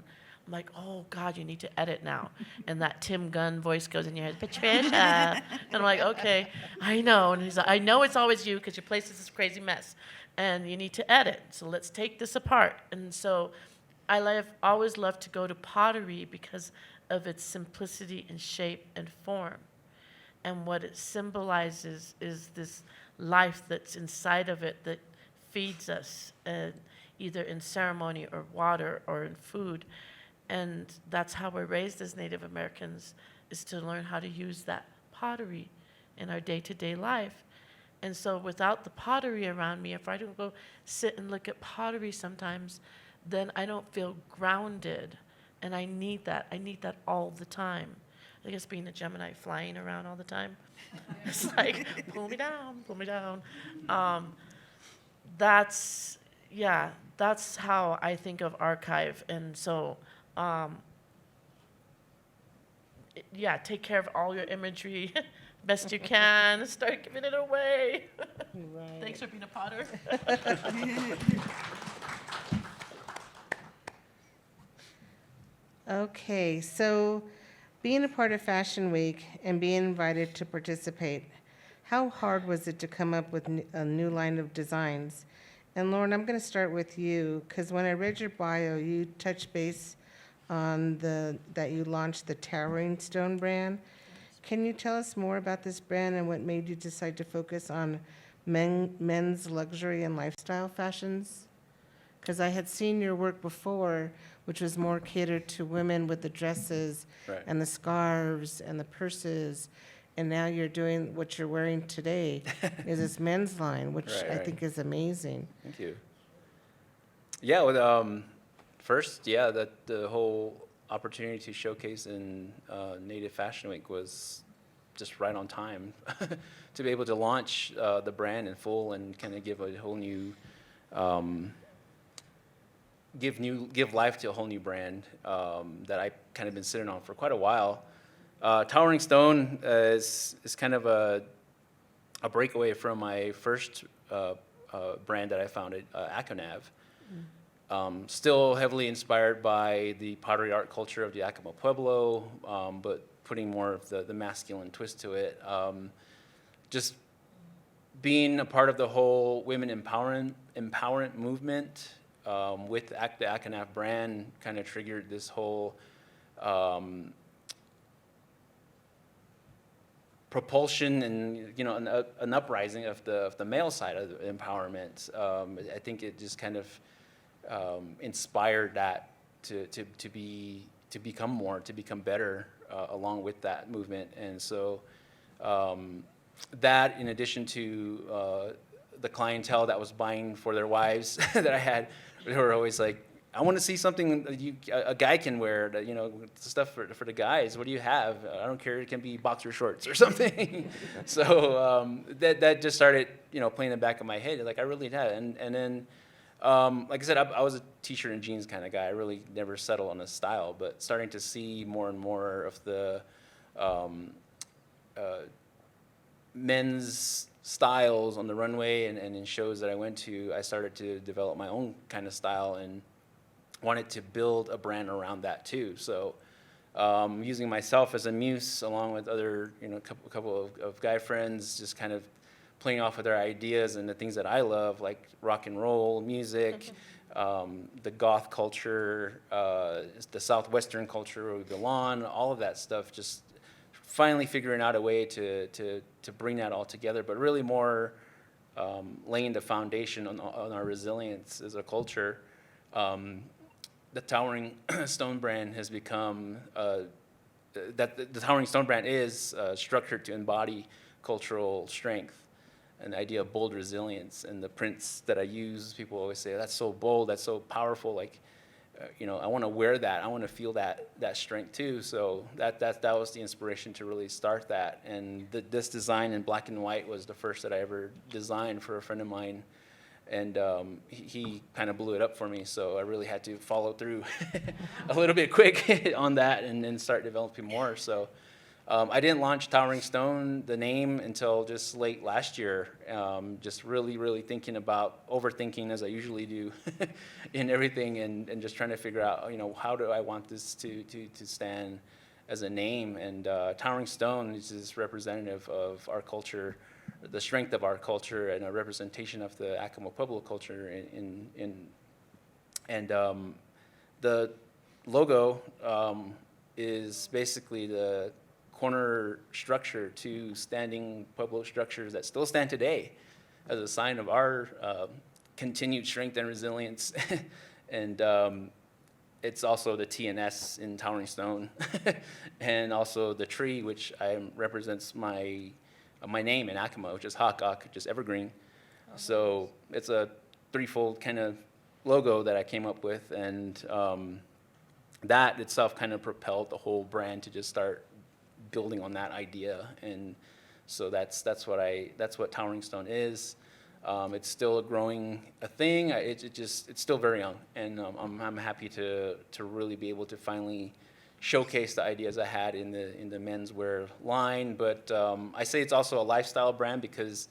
I'm like, oh God, you need to edit now. And that Tim Gunn voice goes in your head, Patricia. And I'm like, okay, I know. And he's like, I know it's always you because your place is this crazy mess. And you need to edit. So let's take this apart. And so always loved to go to pottery because of its simplicity in shape and form. And what it symbolizes is this life that's inside of it that feeds us, either in ceremony or water or in food. And that's how we're raised as Native Americans, is to learn how to use that pottery in our day-to-day life. And so without the pottery around me, if I don't go sit and look at pottery sometimes, then I don't feel grounded. And I need that. I need that all the time. I guess being a Gemini, flying around all the time, it's like, pull me down, pull me down. That's how I think of archive. And so, take care of all your imagery best you can. Start giving it away. Right. Thanks for being a potter. Okay, so being a part of Fashion Week and being invited to participate, how hard was it to come up with a new line of designs? And Lauren, I'm going to start with you, because when I read your bio, you touched base on that you launched the Towering Stone brand. Can you tell us more about this brand and what made you decide to focus on men's luxury and lifestyle fashions? Because I had seen your work before, which was more catered to women with the dresses Right. and the scarves and the purses. And now you're doing what you're wearing today is this men's line, which Right, I right. think is amazing. Thank you. Yeah, with first, that the whole opportunity to showcase in Native Fashion Week was just right on time to be able to launch the brand in full and kind of give a whole new, give life to a whole new brand that I kind of been sitting on for quite a while. Towering Stone is kind of a breakaway from my first brand that I founded, Aconav. Still heavily inspired by the pottery art culture of the Acoma Pueblo, but putting more of the masculine twist to it. Just being a part of the whole women empowerment movement with the Aconav brand kind of triggered this whole propulsion and an uprising of the male side of the empowerment. I think it just kind of inspired that to become better along with that movement. And so that, in addition to the clientele that was buying for their wives that I had, they were always like, I want to see something that a guy can wear, that, stuff for the guys. What do you have? I don't care. It can be boxer shorts or something. So that just started, playing in the back of my head. Like, I really had. And then, like I said, I was a t-shirt and jeans kind of guy. I really never settled on a style, but starting to see more and more of the men's styles on the runway and in shows that I went to, I started to develop my own kind of style and wanted to build a brand around that too. So using myself as a muse along with other, couple of guy friends, just kind of playing off of their ideas and the things that I love, like rock and roll music, the goth culture, the Southwestern culture where we belong, all of that stuff, just finally figuring out a way to bring that all together, but really more laying the foundation on our resilience as a culture. The Towering Stone brand has become, the Towering Stone brand is structured to embody cultural strength and the idea of bold resilience. And the prints that I use, people always say, that's so bold, that's so powerful. Like, I want to wear that. I want to feel that strength too. So that was the inspiration to really start that. And this design in black and white was the first that I ever designed for a friend of mine. And he kind of blew it up for me, so I really had to follow through a little bit quick on that and then start developing more. So I didn't launch Towering Stone, the name, until just late last year. Just really thinking about, overthinking as I usually do in everything, and just trying to figure out, how do I want this to stand as a name. And Towering Stone is just representative of our culture, the strength of our culture, and a representation of the Acoma Pueblo culture. And the logo is basically the corner structure to standing Pueblo structures that still stand today as a sign of our continued strength and resilience. And it's also the TNS in Towering Stone, and also the tree, which represents my name in Acoma, which is Hakak, just evergreen. So it's a threefold kind of logo that I came up with, and that itself kind of propelled the whole brand to just start building on that idea. And so that's what Towering Stone is. It's still a growing thing. It's still very young, and I'm happy to really be able to finally showcase the ideas I had in the menswear line. But I say it's also a lifestyle brand because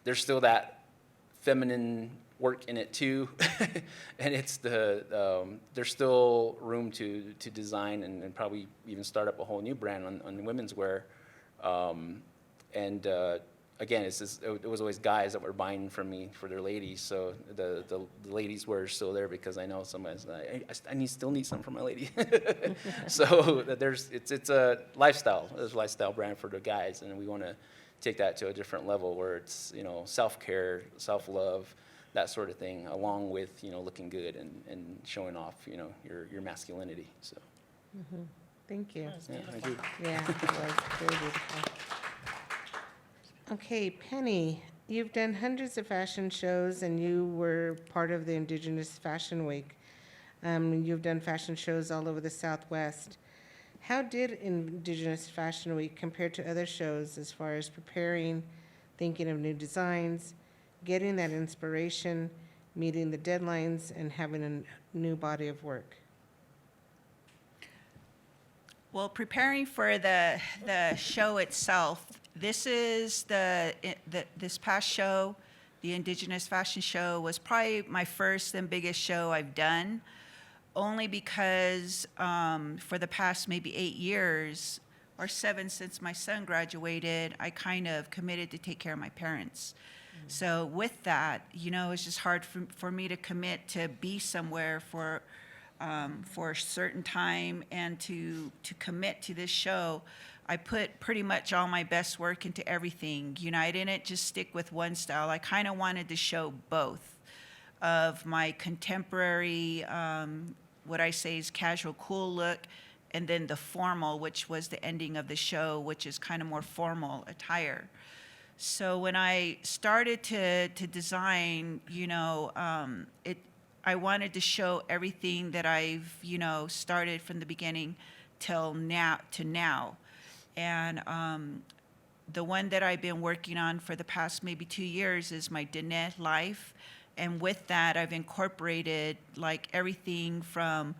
there's still that feminine work in it too, and it's there's still room to design and probably even start up a whole new brand on women's wear. Again, it was always guys that were buying from me for their ladies, so the ladies' wear is still there because I know somebody's like, I still need something for my lady. So it's a lifestyle. It's a lifestyle brand for the guys, and we want to take that to a different level where it's self-care, self-love, that sort of thing, along with looking good and showing off your masculinity. So Thank you. yeah, I do. Yeah, it was very beautiful. Okay, Penny, you've done hundreds of fashion shows, and you were part of the Indigenous Fashion Week. You've done fashion shows all over the Southwest. How did Indigenous Fashion Week compare to other shows as far as preparing, thinking of new designs, getting that inspiration, meeting the deadlines, and having a new body of work? Well, preparing for the show itself, this is this past show, the Indigenous Fashion Show, was probably my first and biggest show I've done, only because for the past maybe 8 years or 7 since my son graduated, I kind of committed to take care of my parents. So with that, it's just hard for me to commit to be somewhere for a certain time and to commit to this show. I put pretty much all my best work into everything. I didn't just stick with one style. I kind of wanted to show both of my contemporary, what I say is casual, cool look, and then the formal, which was the ending of the show, which is kind of more formal attire. So when I started to design, I wanted to show everything that I've, started from the beginning till now. And the one that I've been working on for the past maybe 2 years is my Dene life. And with that, I've incorporated like everything from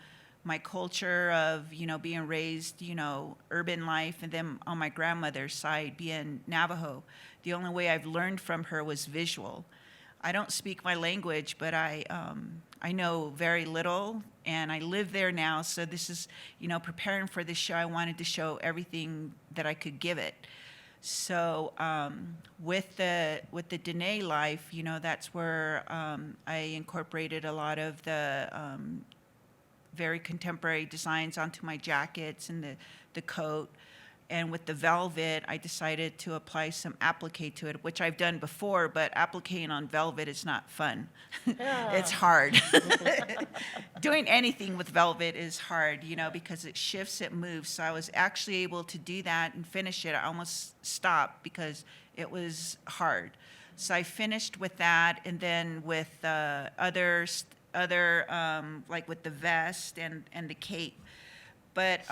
my culture of, being raised, urban life, and then on my grandmother's side, being Navajo. The only way I've learned from her was visual. I don't speak my language, but I know very little, and I live there now. So this is, preparing for this show, I wanted to show everything that I could give it. So with the Dene life, that's where I incorporated a lot of the very contemporary designs onto my jackets and the coat. And with the velvet, I decided to apply some applique to it, which I've done before, but appliquing on velvet is not fun. It's hard. Doing anything with velvet is hard, because it shifts, it moves. So I was actually able to do that and finish it. I almost stopped because it was hard. So I finished with that, and then with other like with the vest and the cape. But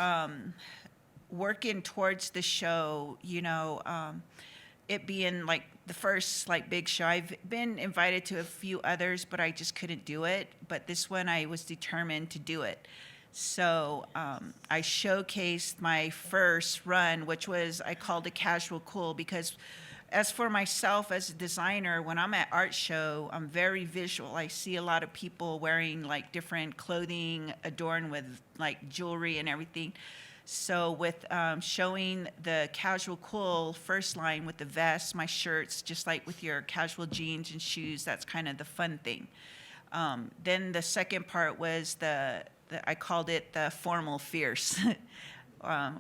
working towards the show, it being like the first like big show. I've been invited to a few others, but I just couldn't do it. But this one, I was determined to do it. So I showcased my first run, which was, I called it Casual Cool, because as for myself as a designer, when I'm at art show, I'm very visual. I see a lot of people wearing like different clothing adorned with like jewelry and everything. So with showing the Casual Cool first line with the vest, my shirts, just like with your casual jeans and shoes, that's kind of the fun thing. Then the second part was I called it the Formal Fierce.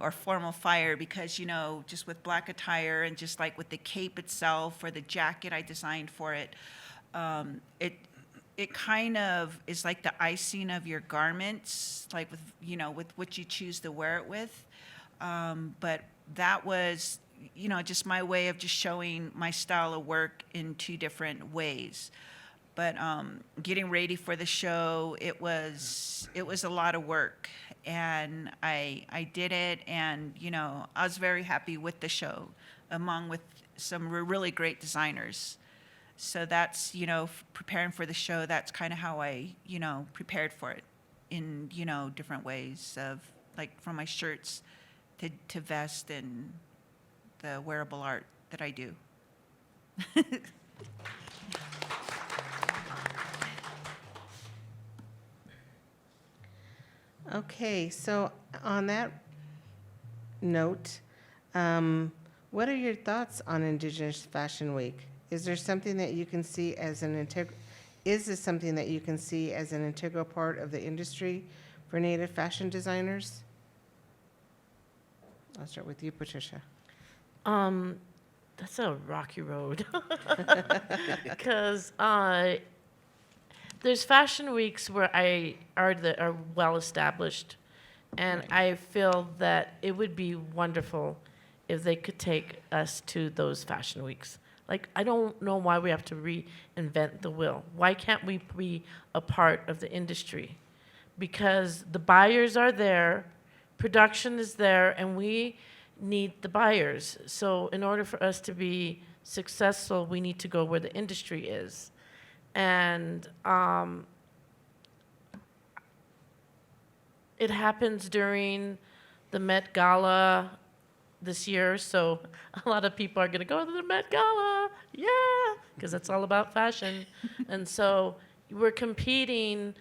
Or Formal Fire, because, you know, just with black attire and just like with the cape itself or the jacket I designed for it, it kind of is like the icing of your garments, like with, you know, with what you choose to wear it with. But that was, you know, just my way of just showing my style of work in two different ways. But getting ready for the show, it was a lot of work, and I did it, and you know, I was very happy with the show, among with some really great designers. So that's, you know, preparing for the show. That's kind of how I, you know, prepared for it, in, you know, different ways of like from my shirts to vest and the wearable art that I do. Okay, so on that note, what are your thoughts on Indigenous Fashion Week? Is there something that you can see as is this something that you can see as an integral part of the industry for Native fashion designers? I'll start with you, Patricia. That's a rocky road. Because there's fashion weeks where are well established, and Right. I feel that it would be wonderful if they could take us to those fashion weeks. Like, I don't know why we have to reinvent the wheel. Why can't we be a part of the industry? Because the buyers are there, production is there, and we need the buyers. So in order for us to be successful, we need to go where the industry is. And it happens during the Met Gala this year, so a lot of people are going to go to the Met Gala, yeah, because it's all about fashion. And so we're competing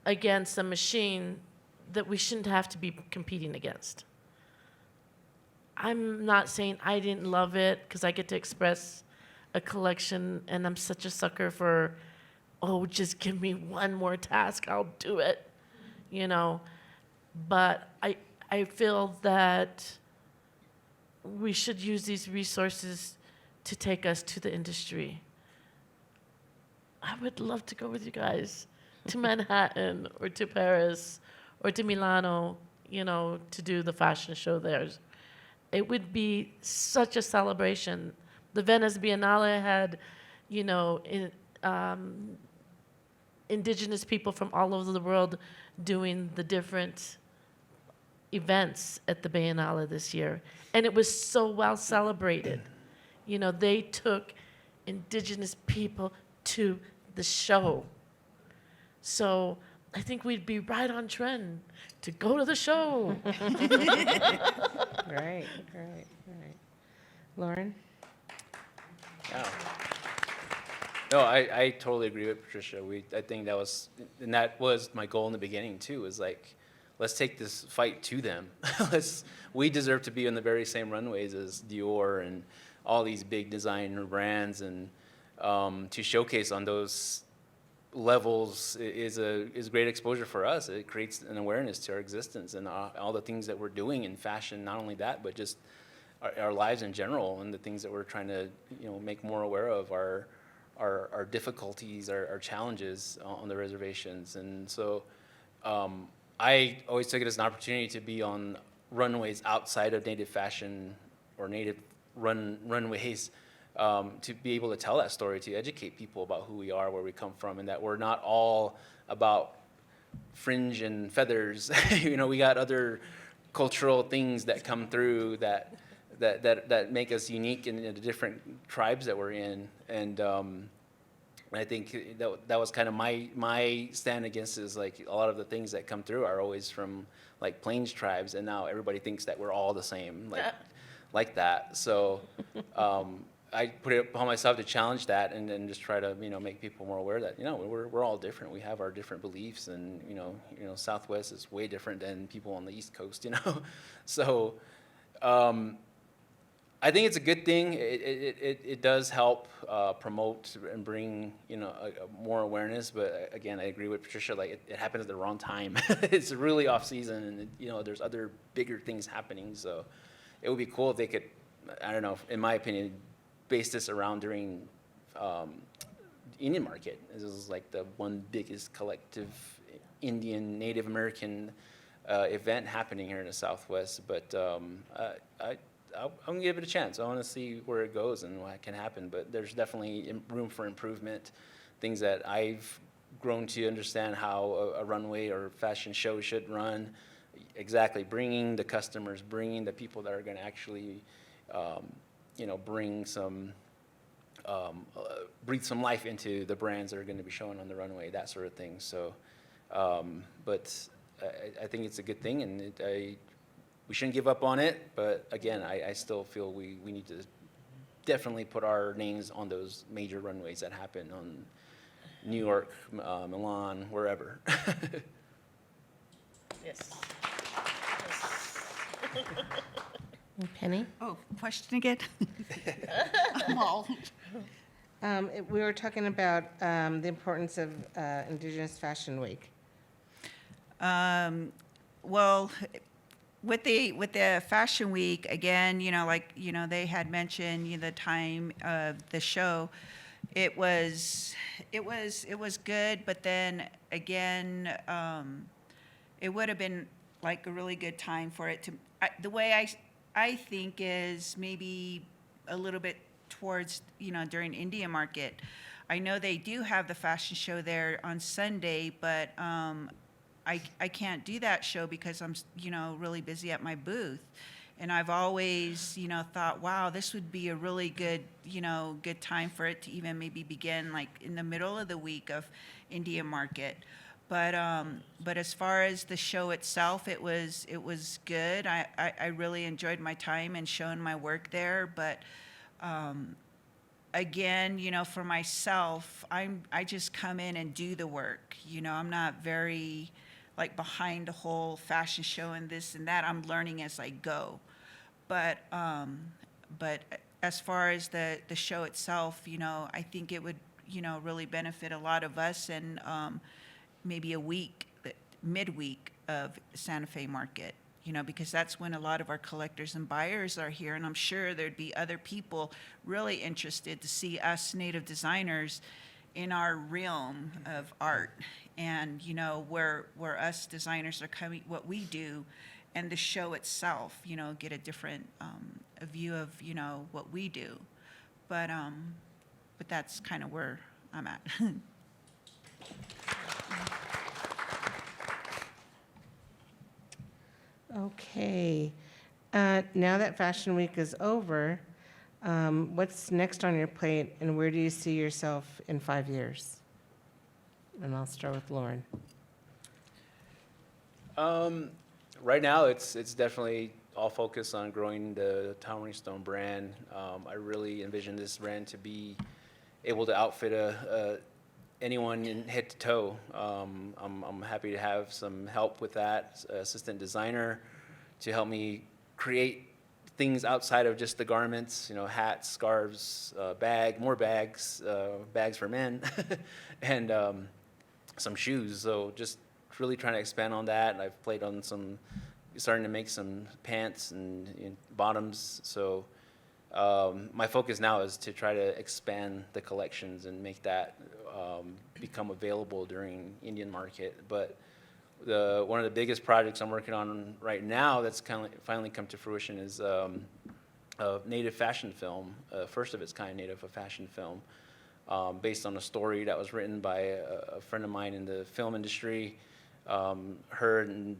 against a machine that we shouldn't have to be competing against. I'm not saying I didn't love it, because I get to express a collection, and I'm such a sucker for, oh, just give me one more task, I'll do it, you know. But I feel that we should use these resources to take us to the industry. I would love to go with you guys to Manhattan or to Paris or to Milano, you know, to do the fashion show there. It would be such a celebration. The Venice Biennale had, you know, indigenous people from all over the world doing the different events at the Biennale this year. And it was so well celebrated. You know, they took indigenous people to the show. So I think we'd be right on trend to go to the show. Right. Lauren? Yeah. No, I totally agree with Patricia. I think that was my goal in the beginning too, is like, let's take this fight to them. We deserve to be on the very same runways as Dior and all these big designer brands, and to showcase on those levels is great exposure for us. It creates an awareness to our existence and all the things that we're doing in fashion. Not only that, but just our lives in general, and the things that we're trying to, you know, make more aware of, our difficulties, our challenges on the reservations. And so I always took it as an opportunity to be on runways outside of Native fashion or Native runways, to be able to tell that story, to educate people about who we are, where we come from, and that we're not all about fringe and feathers. You know, we got other cultural things that come through that make us unique in the different tribes that we're in. And I think that was kind of my stand against it, is like a lot of the things that come through are always from like Plains tribes, and now everybody thinks that we're all the same, like that. So I put it upon myself to challenge that, and then just try to make people more aware that we're all different. We have our different beliefs, and Southwest is way different than people on the East Coast. So I think it's a good thing. It does help promote and bring more awareness. But again, I agree with Patricia. Like it happens at the wrong time. It's really off season, and there's other bigger things happening. So it would be cool if they could, I don't know, in my opinion, base this around during Indian market. This is like the one biggest collective Indian Native American event happening here in the Southwest. But I'm gonna give it a chance. I want to see where it goes and what can happen. But there's definitely room for improvement. Things that I've grown to understand how a runway or fashion show should run. Exactly, bringing the customers, bringing the people that are going to actually, bring some, breathe some life into the brands that are going to be showing on the runway, that sort of thing. So, but I think it's a good thing, and we shouldn't give up on it. But again, I still feel we need to definitely put our names on those major runways that happen on New York, Milan, wherever. Yes. Penny? Oh, question again? I'm all. We were talking about the importance of Indigenous Fashion Week. Well, with the Fashion Week, again, they had mentioned, the time of the show, it was good, but then again, it would have been like a really good time for it to, the way I think is maybe a little bit towards, during India Market. I know they do have the fashion show there on Sunday, but I can't do that show because I'm, really busy at my booth. And I've always, thought, wow, this would be a really good, good time for it to even maybe begin like in the middle of the week of India Market. But as far as the show itself, it was good. I really enjoyed my time and showing my work there. But again, for myself, I just come in and do the work. I'm not very like behind the whole fashion show and this and that. I'm learning as I go. But as far as the show itself, I think it would, really benefit a lot of us, and maybe a week, midweek of Santa Fe Market, because that's when a lot of our collectors and buyers are here. And I'm sure there'd be other people really interested to see us Native designers in our realm of art, and where us designers are coming, what we do, and the show itself, get a different a view of what we do. But that's kind of where I'm at. Okay. Now that Fashion Week is over, what's next on your plate, and where do you see yourself in 5 years? And I'll start with Lauren. Right now, it's definitely all focused on growing the Towering Stone brand. I really envision this brand to be able to outfit anyone in head to toe. I'm happy to have some help with that, assistant designer, to help me create things outside of just the garments, hats, scarves, more bags, bags for men, and some shoes. So just really trying to expand on that. And I've played on starting to make some pants and bottoms. So my focus now is to try to expand the collections and make that become available during Indian Market. But one of the biggest projects I'm working on right now that's finally come to fruition is a native fashion film, first of its kind native fashion film, based on a story that was written by a friend of mine in the film industry. Her and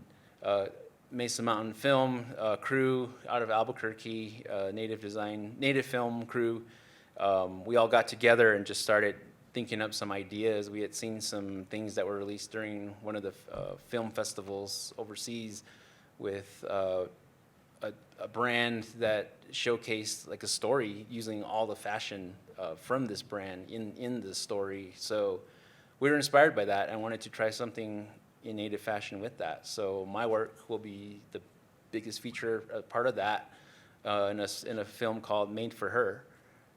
Mesa Mountain Film crew out of Albuquerque, native film crew. We all got together and just started thinking up some ideas. We had seen some things that were released during one of the film festivals overseas with a brand that showcased like a story using all the fashion from this brand in the story. So we were inspired by that and wanted to try something in native fashion with that. So my work will be the biggest feature part of that in a film called Made for Her.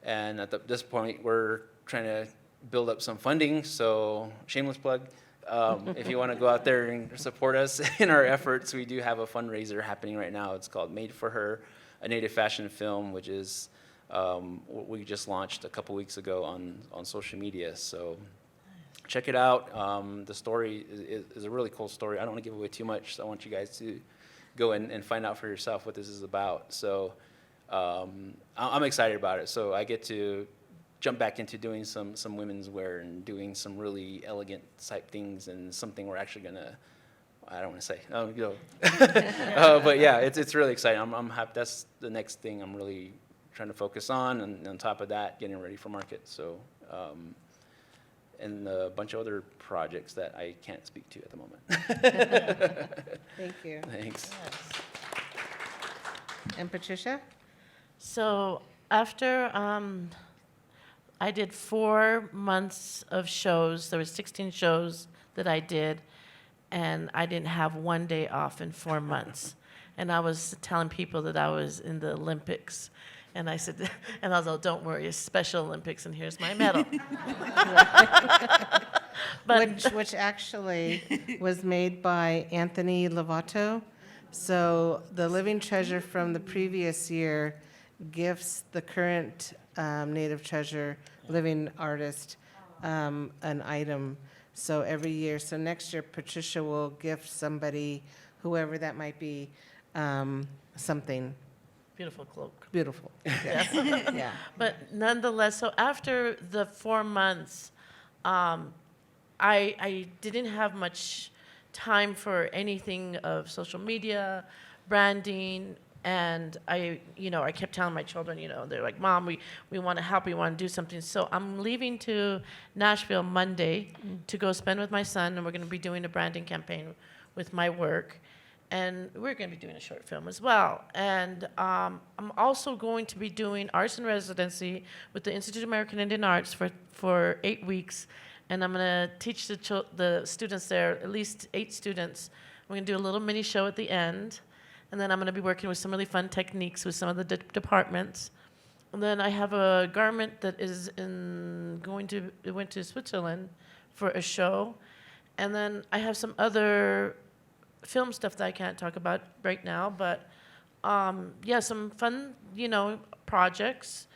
And at this point, we're trying to build up some funding. So shameless plug. If you want to go out there and support us in our efforts, we do have a fundraiser happening right now. It's called Made for Her, a native fashion film, which is what we just launched a couple weeks ago on social media. So check it out. The story is a really cool story. I don't want to give away too much, so I want you guys to go and find out for yourself what this is about. So I'm excited about it. So I get to jump back into doing some women's wear and doing some really elegant type things and something we're actually gonna, I don't want to say, but yeah, it's really exciting. I'm happy. That's the next thing I'm really trying to focus on, and on top of that, getting ready for market. So, and a bunch of other projects that I can't speak to at the moment. Thank you. Thanks. And Patricia? So after I did 4 months of shows, there were 16 shows that I did, and I didn't have one day off in 4 months. And I was telling people that I was in the Olympics. And I said, and I was like, don't worry, it's Special Olympics, and here's my medal. But Which actually was made by Anthony Lovato. So the Living Treasure from the previous year gifts the current Native Treasure living artist an item. So every year, so next year Patricia will gift somebody, whoever that might be, something beautiful cloak. beautiful. Yeah. But nonetheless, so after the 4 months, I didn't have much time for anything of social media, branding, and I kept telling my children, they're like, Mom, we want to help, we want to do something. So I'm leaving to Nashville Monday to go spend with my son, and we're going to be doing a branding campaign with my work. And we're going to be doing a short film as well. And I'm also going to be doing arts in residency with the Institute of American Indian Arts for 8 weeks. And I'm going to teach the students there, at least 8 students. We're going to do a little mini show at the end. And then I'm going to be working with some really fun techniques with some of the departments. And then I have a garment that it went to Switzerland for a show. And then I have some other film stuff that I can't talk about right now, but some fun, projects.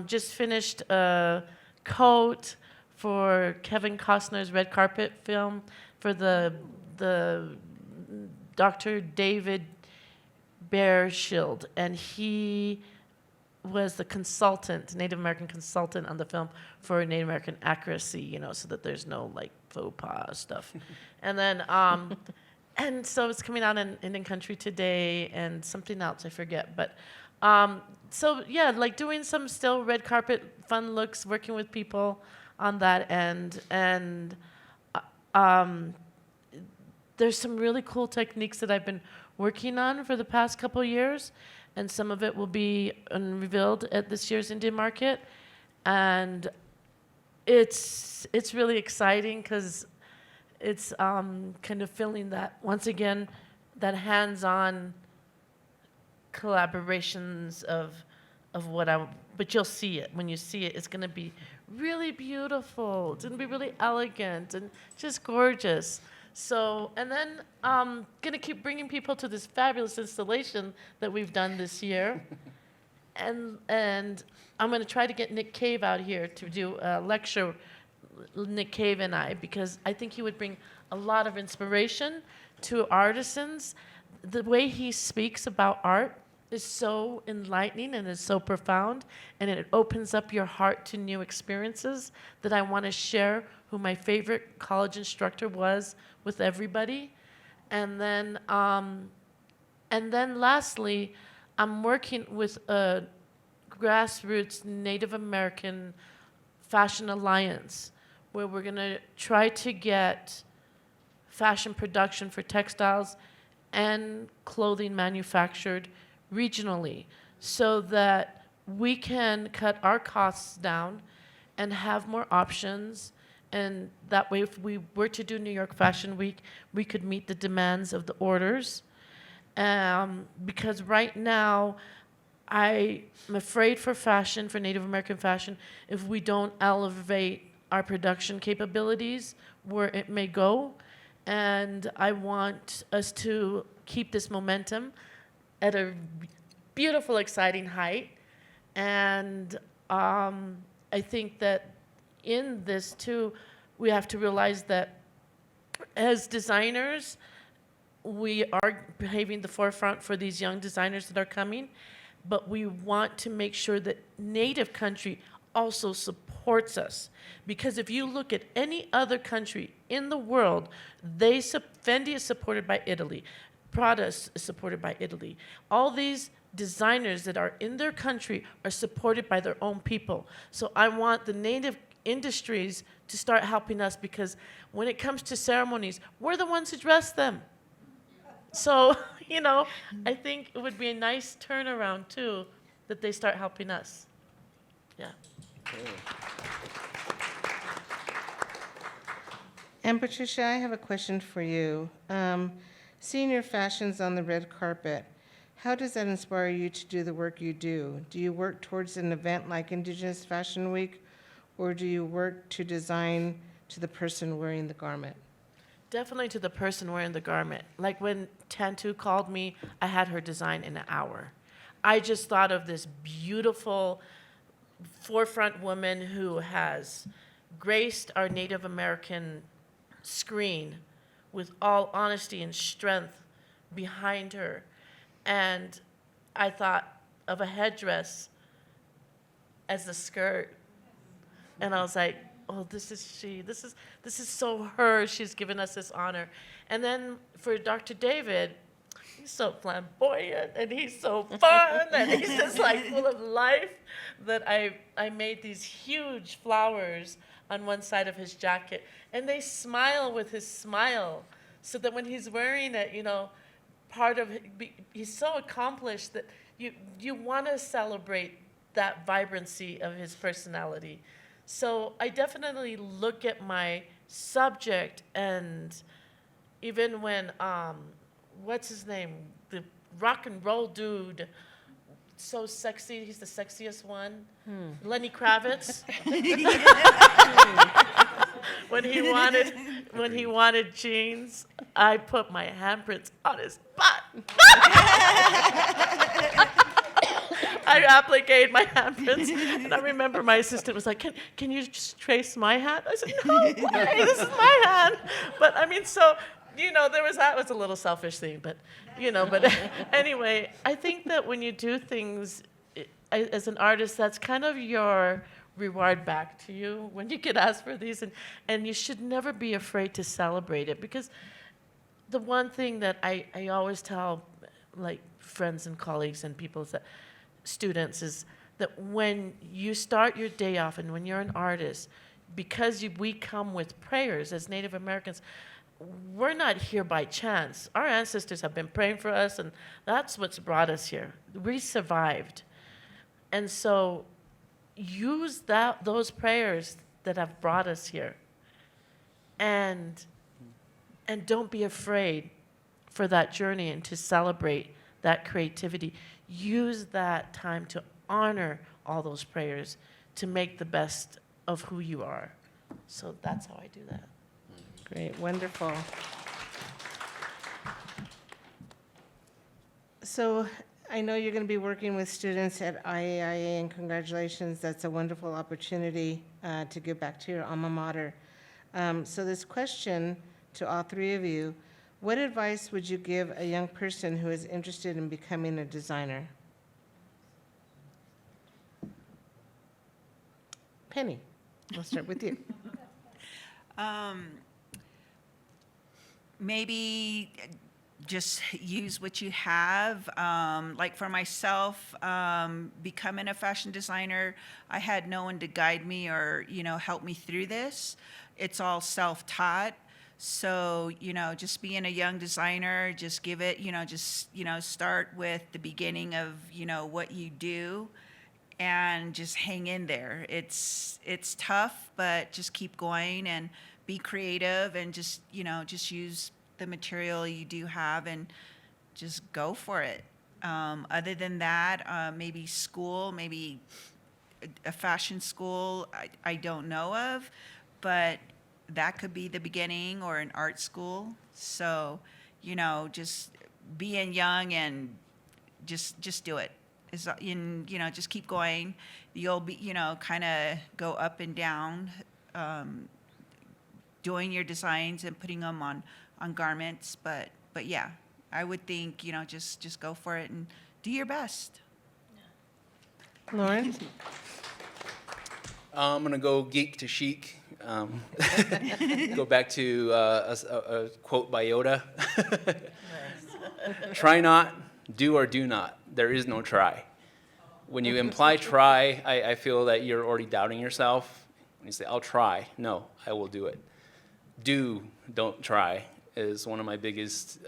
Just finished a coat for Kevin Costner's red carpet film for the Dr. David Bearshield, and he was the consultant, Native American consultant on the film for Native American accuracy, so that there's no faux pas stuff. And then and so it's coming out in Indian Country today, and something else I forget. But doing some still red carpet fun looks, working with people on that end, and there's some really cool techniques that I've been working on for the past couple years, and some of it will be revealed at this year's Indian market, and it's really exciting because it's kind of feeling that, once again, that hands-on collaborations of what but you'll see it. When you see it, it's going to be really beautiful. It's going to be really elegant and just gorgeous. So, and then going to keep bringing people to this fabulous installation that we've done this year. And I'm going to try to get Nick Cave out here to do a lecture, Nick Cave and I, because I think he would bring a lot of inspiration to artisans. The way he speaks about art is so enlightening and is so profound, and it opens up your heart to new experiences that I want to share who my favorite college instructor was with everybody. And then And then lastly, I'm working with a grassroots Native American Fashion Alliance, where we're going to try to get fashion production for textiles and clothing manufactured regionally so that we can cut our costs down and have more options. And that way, if we were to do New York Fashion Week, we could meet the demands of the orders. Because right now, I'm afraid for fashion, for Native American fashion, if we don't elevate our production capabilities where it may go. And I want us to keep this momentum at a beautiful, exciting height. And I think that in this, too, we have to realize that as designers, we are paving the forefront for these young designers that are coming, but we want to make sure that Native country also supports us. Because if you look at any other country in the world, Fendi is supported by Italy, Prada is supported by Italy. All these designers that are in their country are supported by their own people. So I want the Native industries to start helping us, because when it comes to ceremonies, we're the ones who dress them. So, I think it would be a nice turnaround, too, that they start helping us. Yeah. And Patricia, I have a question for you. Seeing your fashions on the red carpet, how does that inspire you to do the work you do? Do you work towards an event like Indigenous Fashion Week, or do you work to design to the person wearing the garment? Definitely to the person wearing the garment. Like when Tantu called me, I had her design in an hour. I just thought of this beautiful forefront woman who has graced our Native American screen with all honesty and strength behind her. And I thought of a headdress as the skirt. And I was like, oh, this is she. This is so her. She's given us this honor. And then for Dr. David, he's so flamboyant and he's so fun and he's just like full of life that I made these huge flowers on one side of his jacket. And they smile with his smile, so that when he's wearing it, he's so accomplished that you want to celebrate that vibrancy of his personality. So I definitely look at my subject, and even when, what's his name? The rock and roll dude, so sexy, he's the sexiest one. Lenny Kravitz. When he wanted jeans, I put my handprints on his butt. I appliqued my handprints, and I remember my assistant was like, can you just trace my hand? I said, no way, this is my hand. But I mean, so, that was a little selfish thing, but anyway, I think that when you do things as an artist, that's kind of your reward back to you when you get asked for these, and you should never be afraid to celebrate it, because the one thing that I always tell, like, friends and colleagues and people, students, is that when you start your day off and when you're an artist, because we come with prayers as Native Americans, we're not here by chance. Our ancestors have been praying for us, and that's what's brought us here. We survived. And so use those prayers that have brought us here. And don't be afraid for that journey and to celebrate that creativity. Use that time to honor all those prayers to make the best of who you are. So that's how I do that. Great, wonderful. So I know you're going to be working with students at IAIA, and congratulations. That's a wonderful opportunity to give back to your alma mater. So this question to all three of you: what advice would you give a young person who is interested in becoming a designer? Penny, we'll start with you. Maybe just use what you have. Like for myself, becoming a fashion designer, I had no one to guide me or, help me through this. It's all self-taught. So, just being a young designer, just give it, start with the beginning of, what you do and just hang in there. It's tough, but just keep going and be creative and just use the material you do have and just go for it. Other than that, maybe school, maybe a fashion school I don't know of, but that could be the beginning, or an art school. So, just being young and just do it. Just keep going. You'll be, kind of go up and down, doing your designs and putting them on garments. But yeah, I would think, just go for it and do your best. Lauren? I'm gonna go geek to chic. Go back to a quote by Yoda. Try not, do or do not. There is no try. When you imply try, I feel that you're already doubting yourself. When you say, I'll try, no, I will do it. Do, don't try is one of my biggest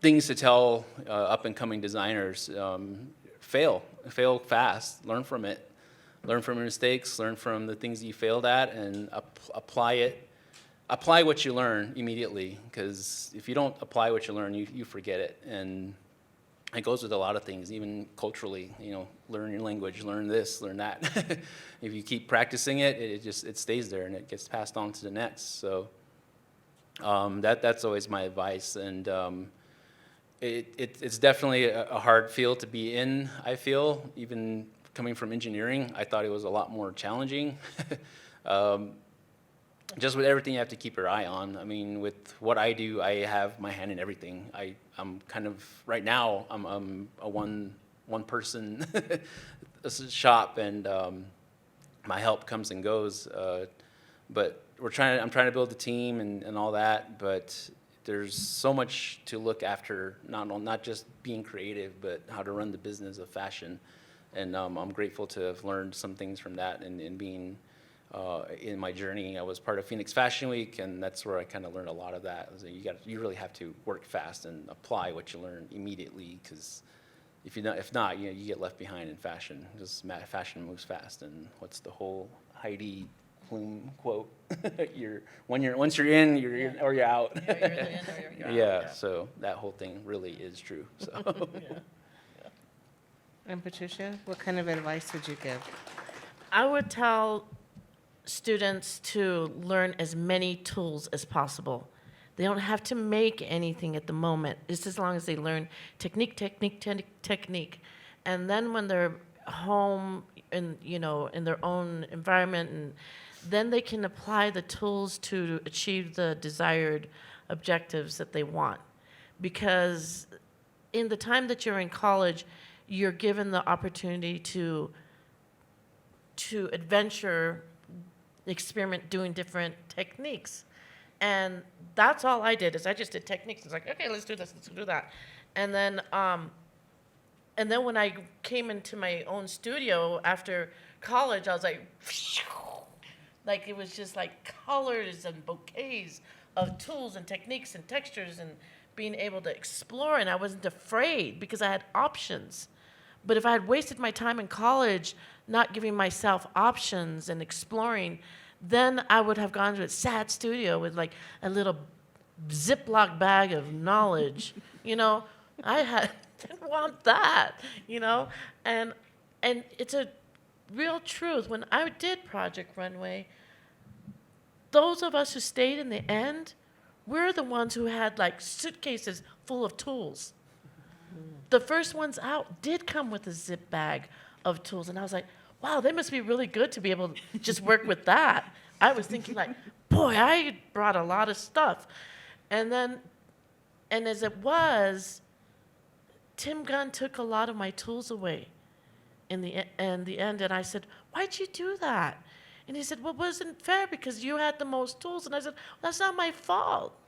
things to tell up-and-coming designers. Fail fast, learn from it. Learn from your mistakes, learn from the things you failed at, and apply it. Apply what you learn immediately, because if you don't apply what you learn, you forget it. And it goes with a lot of things, even culturally. Learn your language, learn this, learn that. If you keep practicing it, it stays there and it gets passed on to the next. So that's always my advice. And it's definitely a hard field to be in, I feel. Even coming from engineering, I thought it was a lot more challenging. Just with everything you have to keep your eye on. I mean, with what I do, I have my hand in everything. I'm kind of, right now, I'm a one-person shop, and my help comes and goes. But I'm trying to build a team and all that, but there's so much to look after, not just being creative, but how to run the business of fashion. And I'm grateful to have learned some things from that and being in my journey. I was part of Phoenix Fashion Week, and that's where I kind of learned a lot of that. You really have to work fast and apply what you learn immediately, because if not, you get left behind in fashion. Just fashion moves fast, and what's the whole Heidi Klum quote? Once you're in, you're in or you're out. You're either in or you're out. Yeah, so that whole thing really is true. So. And Patricia, what kind of advice would you give? I would tell students to learn as many tools as possible. They don't have to make anything at the moment, just as long as they learn technique. And then when they're home in their own environment, and then they can apply the tools to achieve the desired objectives that they want. Because in the time that you're in college, you're given the opportunity to adventure, experiment doing different techniques. And that's all I did, is I just did techniques. It's like, okay, let's do this, let's do that. And then when I came into my own studio after college, I was like it was just like colors and bouquets of tools and techniques and textures and being able to explore. And I wasn't afraid because I had options. But if I had wasted my time in college not giving myself options and exploring, then I would have gone to a sad studio with like a little Ziploc bag of knowledge. I didn't want that, and it's a real truth. When I did Project Runway, those of us who stayed in the end, we're the ones who had like suitcases full of tools. The first ones out did come with a zip bag of tools, and I was like, wow, they must be really good to be able to just work with that. I was thinking like, boy, I brought a lot of stuff. And as it was, Tim Gunn took a lot of my tools away in the end, and I said, why'd you do that? And he said, well, it wasn't fair because you had the most tools. And I said, well, that's not my fault.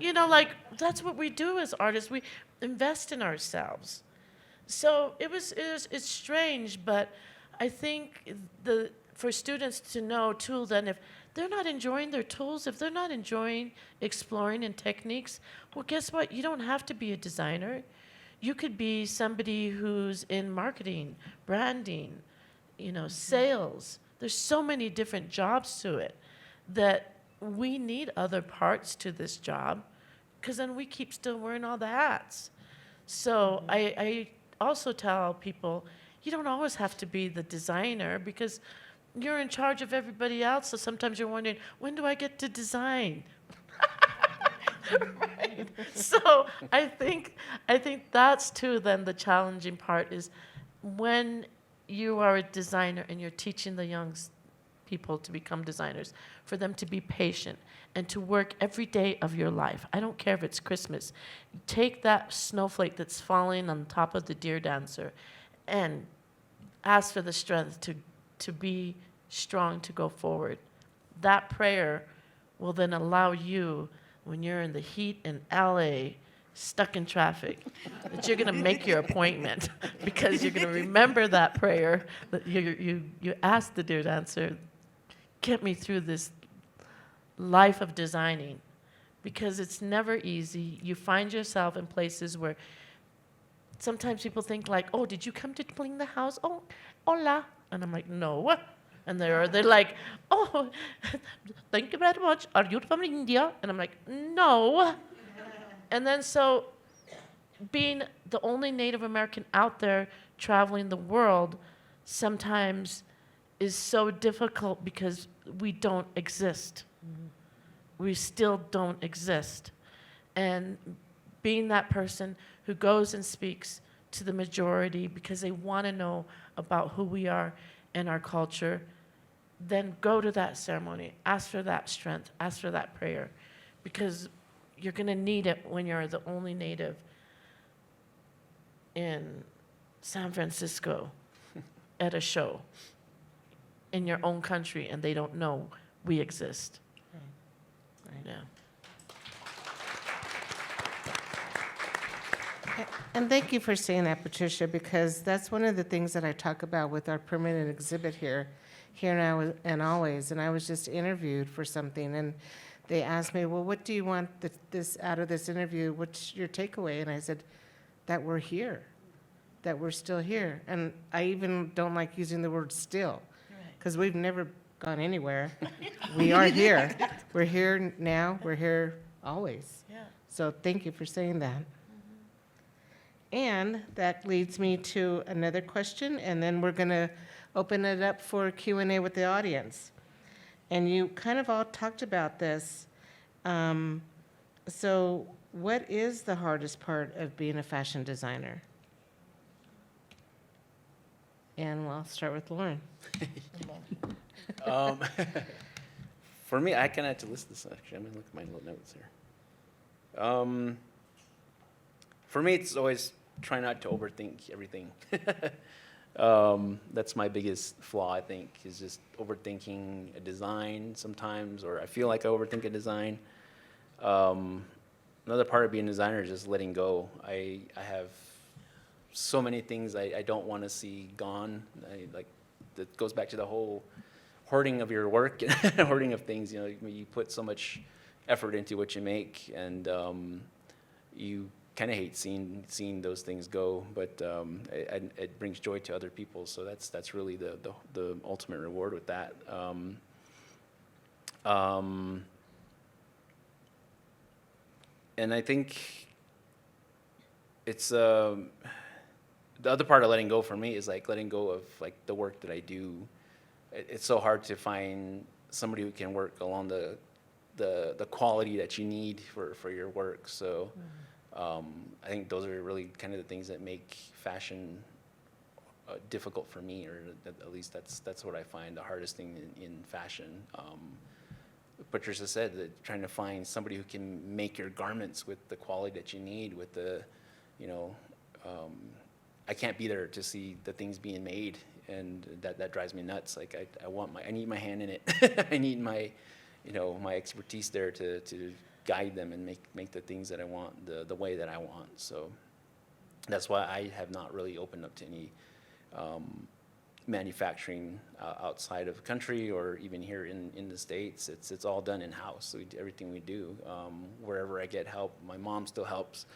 Like that's what we do as artists. We invest in ourselves. So it's strange, but I think for students to know too, then if they're not enjoying their tools, if they're not enjoying exploring in techniques, well, guess what? You don't have to be a designer. You could be somebody who's in marketing, branding, sales. There's so many different jobs to it that we need other parts to this job because then we keep still wearing all the hats. So I also tell people, you don't always have to be the designer because you're in charge of everybody else. So sometimes you're wondering, when do I get to design? Right. So I think that's too then the challenging part is when you are a designer and you're teaching the young people to become designers, for them to be patient and to work every day of your life. I don't care if it's Christmas. Take that snowflake that's falling on top of the deer dancer and ask for the strength to be strong to go forward. That prayer will then allow you, when you're in the heat in LA, stuck in traffic, that you're going to make your appointment because you're going to remember that prayer that you asked the deer dancer, get me through this life of designing, because it's never easy. You find yourself in places where sometimes people think like, oh, did you come to clean the house? Oh, hola. And I'm like, no. And they're like, oh, thank you very much. Are you from India? And I'm like, no. And then so being the only Native American out there traveling the world sometimes is so difficult because we don't exist. We still don't exist. And being that person who goes and speaks to the majority because they want to know about who we are and our culture, then go to that ceremony, ask for that strength, ask for that prayer, because you're going to need it when you're the only Native in San Francisco at a show in your own country and they don't know we exist. Right. Yeah. And thank you for saying that, Patricia, because that's one of the things that I talk about with our permanent exhibit here now and always. And I was just interviewed for something, and they asked me, well, what do you want this out of this interview? What's your takeaway? And I said, that we're here, that we're still here. And I even don't like using the word still, because we've never gone anywhere. We are here. We're here now. We're here always. Yeah. So thank you for saying that. And that leads me to another question, and then we're going to open it up for Q&A with the audience. And you kind of all talked about this. So what is the hardest part of being a fashion designer? And I'll start with Lauren. For me, I kind of had to list this, actually. I'm going to look at my little notes here. For me, it's always try not to overthink everything. That's my biggest flaw, I think, is just overthinking a design sometimes, or I feel like I overthink a design. Another part of being a designer is just letting go. I have so many things I don't want to see gone. That goes back to the whole hoarding of your work and hoarding of things. You put so much effort into what you make, and you kind of hate seeing those things go, but it brings joy to other people. So that's really the ultimate reward with that. And I think it's the other part of letting go for me is like letting go of like the work that I do. It's so hard to find somebody who can work along the quality that you need for your work. So. I think those are really kind of the things that make fashion difficult for me, or at least that's what I find the hardest thing in fashion. Patricia said that trying to find somebody who can make your garments with the quality that you need, with the, I can't be there to see the things being made, and that drives me nuts. Like I need my hand in it. I need my, my expertise there to guide them and make the things that I want the way that I want. So that's why I have not really opened up to any manufacturing outside of the country or even here in the States. It's all done in-house. So everything we do, wherever I get help, my mom still helps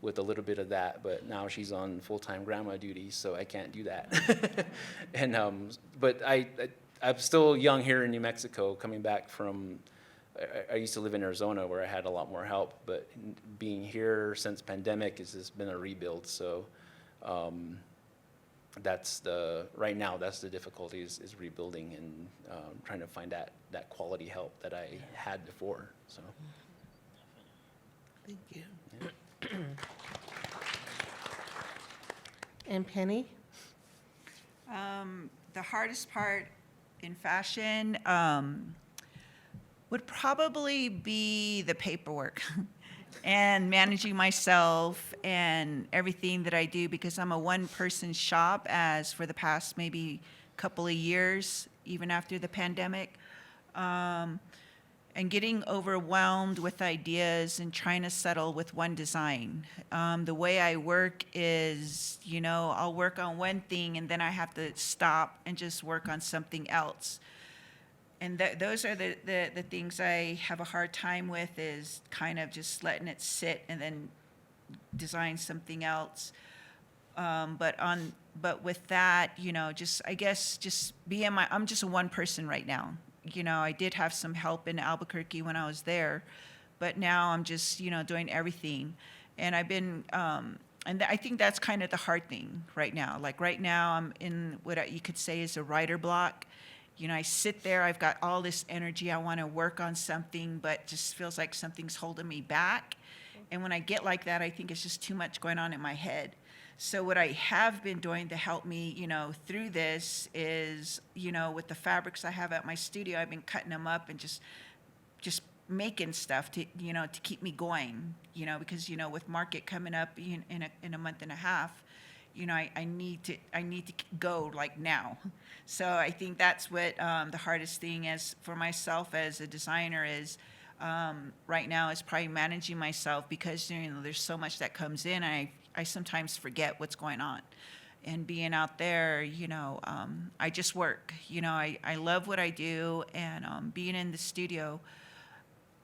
with a little bit of that, but now she's on full-time grandma duty, so I can't do that. And but I'm still young here in New Mexico, coming back from. I used to live in Arizona where I had a lot more help, but being here since pandemic has just been a rebuild. So right now that's the difficulty is rebuilding and trying to find that quality help that I had before. So. Thank you. And Penny? The hardest part in fashion would probably be the paperwork and managing myself and everything that I do, because I'm a one-person shop as for the past maybe couple of years, even after the pandemic. And getting overwhelmed with ideas and trying to settle with one design. The way I work is, I'll work on one thing and then I have to stop and just work on something else. And those are the things I have a hard time with, is kind of just letting it sit and then design something else. But with that, I guess just I'm just a one person right now. I did have some help in Albuquerque when I was there, but now I'm just, doing everything. And I've been, and I think that's kind of the hard thing right now. Like right now I'm in what you could say is a writer block. I sit there, I've got all this energy, I want to work on something, but just feels like something's holding me back. And when I get like that, I think it's just too much going on in my head. So what I have been doing to help me, through this is, with the fabrics I have at my studio, I've been cutting them up and just making stuff to, to keep me going, because, with market coming up in a month and a half, I need to go like now. So I think that's what the hardest thing is for myself as a designer is right now is probably managing myself, because there's so much that comes in. I sometimes forget what's going on. And being out there, I just work. I love what I do, and being in the studio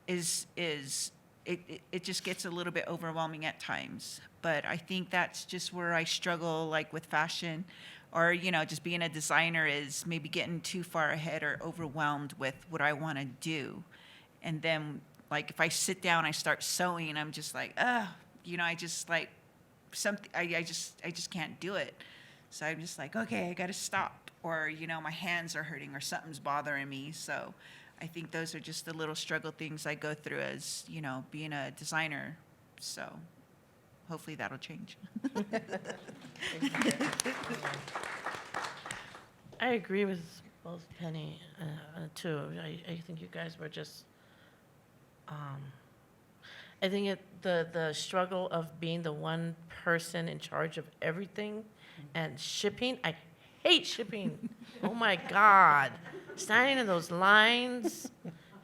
it just gets a little bit overwhelming at times. But I think that's just where I struggle, like with fashion, or just being a designer, is maybe getting too far ahead or overwhelmed with what I want to do. And then, like, if I sit down, I start sewing, I'm just like, I just like something. I just can't do it. So I'm just like, okay, I got to stop, or my hands are hurting, or something's bothering me. So I think those are just the little struggle things I go through as being a designer. So hopefully that'll change. I agree with both Penny too. I think you guys were just. I think the struggle of being the one person in charge of everything, and shipping. I hate shipping. Oh my God, standing in those lines,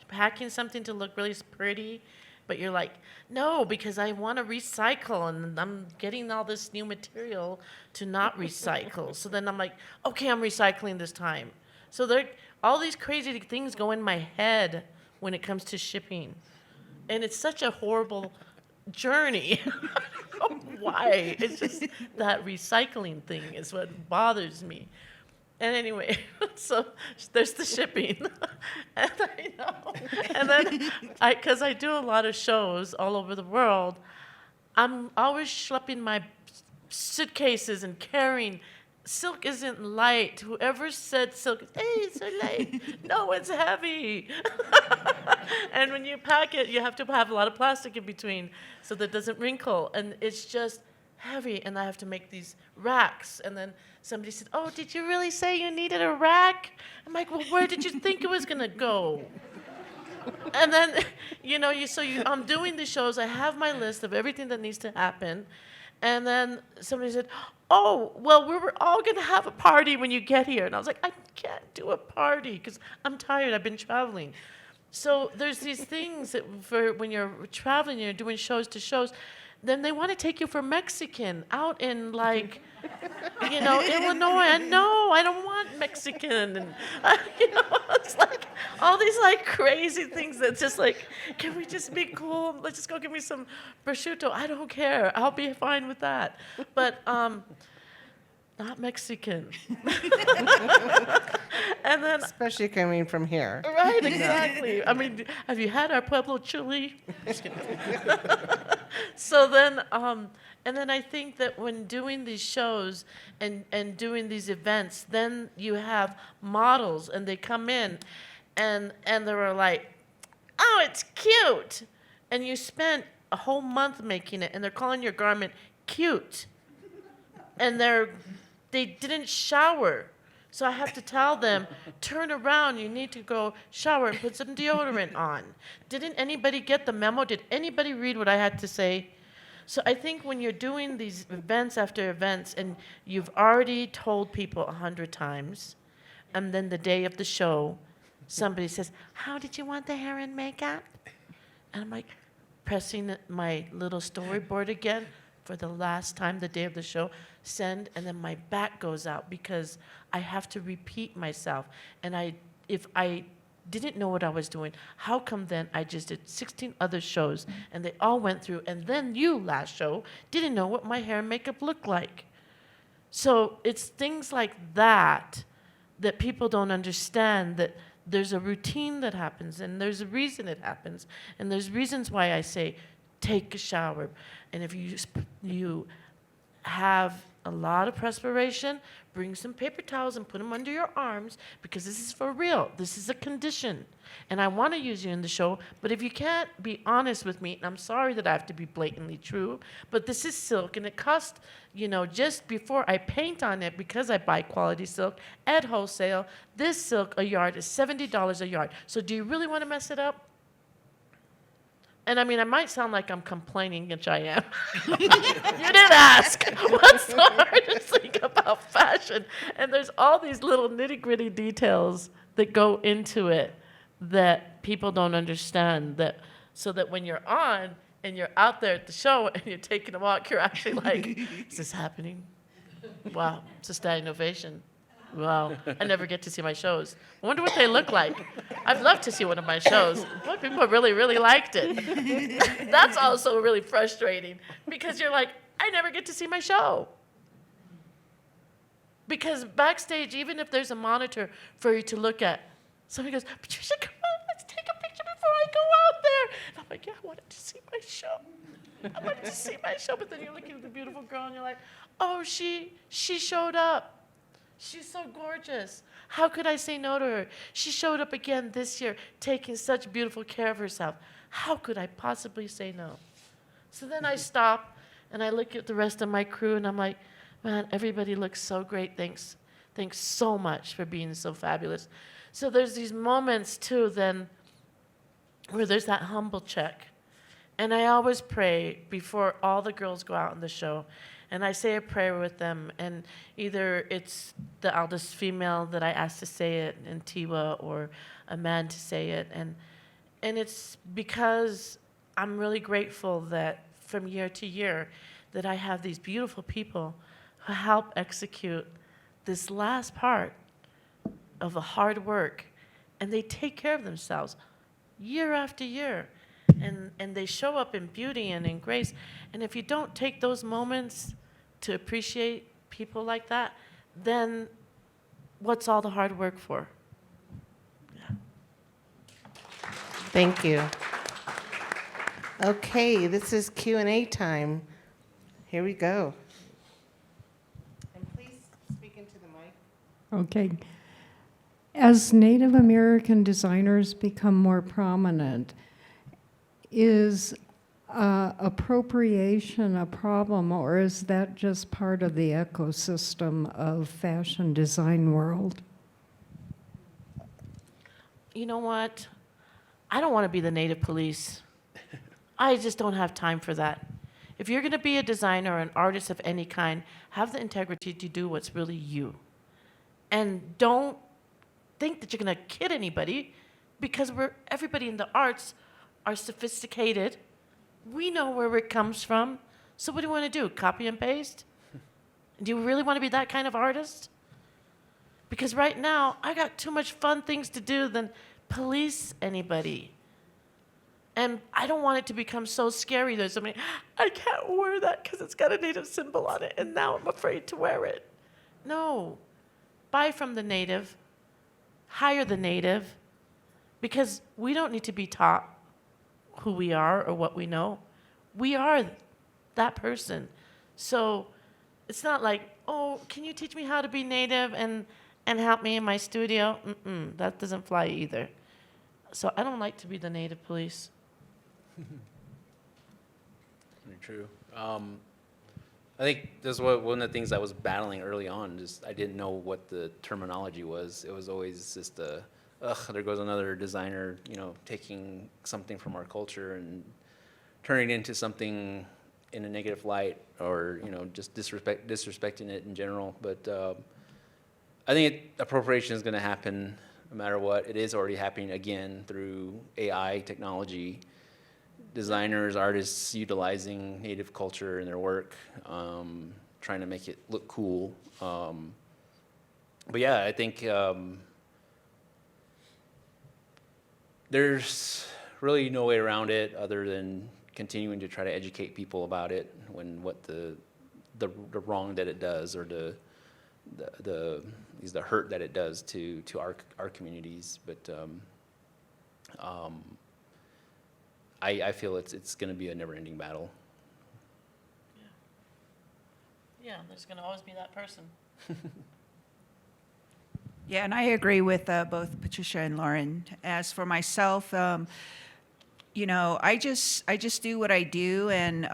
packing something to look really pretty. But you're like, no, because I want to recycle, and I'm getting all this new material to not recycle. So then I'm like, okay, I'm recycling this time. So all these crazy things go in my head when it comes to shipping. And it's such a horrible journey. I don't know why. It's just that recycling thing is what bothers me. And anyway, so there's the shipping. And I know. And then, because I do a lot of shows all over the world, I'm always schlepping my suitcases and carrying. Silk isn't light. Whoever said silk, hey, it's so light. No, it's heavy. And when you pack it, you have to have a lot of plastic in between so that it doesn't wrinkle. And it's just heavy, and I have to make these racks. And then somebody said, oh, did you really say you needed a rack? I'm like, well, where did you think it was going to go? And then, I'm doing the shows. I have my list of everything that needs to happen. And then somebody said, oh, well, we're all going to have a party when you get here. And I was like, I can't do a party because I'm tired. I've been traveling. So there's these things that for when you're traveling, you're doing shows to shows, then they want to take you for Mexican out in like, Illinois. And no, I don't want Mexican. And, it's like all these like crazy things that's just like, can we just be cool? Let's just go give me some prosciutto. I don't care. I'll be fine with that. But, not Mexican. And then Especially coming from here. right, exactly. I mean, have you had our Pueblo chili? Just kidding. So then, and then I think that when doing these shows and doing these events, then you have models and they come in and they're like, oh, it's cute. And you spent a whole month making it and they're calling your garment cute. And they didn't shower. So I have to tell them, turn around, you need to go shower and put some deodorant on. Didn't anybody get the memo? Did anybody read what I had to say? So I think when you're doing these events after events and you've already told people 100 times, and then the day of the show, somebody says, how did you want the hair and makeup? And I'm like, pressing my little storyboard again for the last time the day of the show, send, and then my back goes out because I have to repeat myself. And if I didn't know what I was doing, how come then I just did 16 other shows and they all went through, and then you last show didn't know what my hair and makeup looked like. So it's things like that that people don't understand, that there's a routine that happens and there's a reason it happens. And there's reasons why I say, take a shower. And if you have a lot of perspiration, bring some paper towels and put them under your arms, because this is for real. This is a condition. And I want to use you in the show, but if you can't be honest with me, and I'm sorry that I have to be blatantly true, but this is silk and it costs, just before I paint on it, because I buy quality silk at wholesale, this silk, a yard, is $70 a yard. So do you really want to mess it up? And I mean, I might sound like I'm complaining, which I am. You didn't ask. What's the hardest thing about fashion? And there's all these little nitty-gritty details that go into it that people don't understand. So that when you're on and you're out there at the show and you're taking a walk, you're actually like, is this happening? Wow, it's a standing ovation. Wow, I never get to see my shows. I wonder what they look like. I'd love to see one of my shows. Boy, people really, really liked it. That's also really frustrating because you're like, I never get to see my show. Because backstage, even if there's a monitor for you to look at, somebody goes, Patricia, come on, let's take a picture before I go out there. And I'm like, yeah, I wanted to see my show. I wanted to see my show. But then you're looking at the beautiful girl and you're like, oh, she showed up. She's so gorgeous. How could I say no to her? She showed up again this year, taking such beautiful care of herself. How could I possibly say no? So then I stop, and I look at the rest of my crew, and I'm like, man, everybody looks so great. Thanks. Thanks so much for being so fabulous. So there's these moments, too, then, where there's that humble check. And I always pray before all the girls go out on the show. And I say a prayer with them, and either it's the eldest female that I ask to say it, and Tiwa, or a man to say it. And it's because I'm really grateful that from year to year that I have these beautiful people who help execute this last part of the hard work. And they take care of themselves year after year. And they show up in beauty and in grace. And if you don't take those moments to appreciate people like that, then what's all the hard work for? Yeah. Thank you. Okay, this is Q&A time. Here we go. And please speak into the mic. Okay. As Native American designers become more prominent, is appropriation a problem, or is that just part of the ecosystem of fashion design world? You know what? I don't want to be the native police. I just don't have time for that. If you're going to be a designer or an artist of any kind, have the integrity to do what's really you. And don't think that you're going to kid anybody. because everybody in the arts are sophisticated. We know where it comes from. So what do you want to do? Copy and paste? Do you really want to be that kind of artist? Because right now, I got too much fun things to do than police anybody. And I don't want it to become so scary that somebody, I can't wear that because it's got a native symbol on it, and now I'm afraid to wear it. No. Buy from the native. Hire the native. Because we don't need to be taught who we are or what we know. We are that person. So it's not like, oh, can you teach me how to be native and help me in my studio? That doesn't fly either. So I don't like to be the native police. Very true. I think that's one of the things I was battling early on. Just I didn't know what the terminology was. It was always just there goes another designer, taking something from our culture and turning it into something in a negative light, or just disrespecting it in general. But I think appropriation is going to happen no matter what. It is already happening again through AI technology. Designers, artists utilizing native culture in their work, trying to make it look cool. But yeah, I think there's really no way around it other than continuing to try to educate people about it, what the wrong that it does, or the hurt that it does to our communities. But I feel it's going to be a never-ending battle. Yeah, there's going to always be that person. Yeah, and I agree with both Patricia and Lauren. As for myself, I just do what I do, and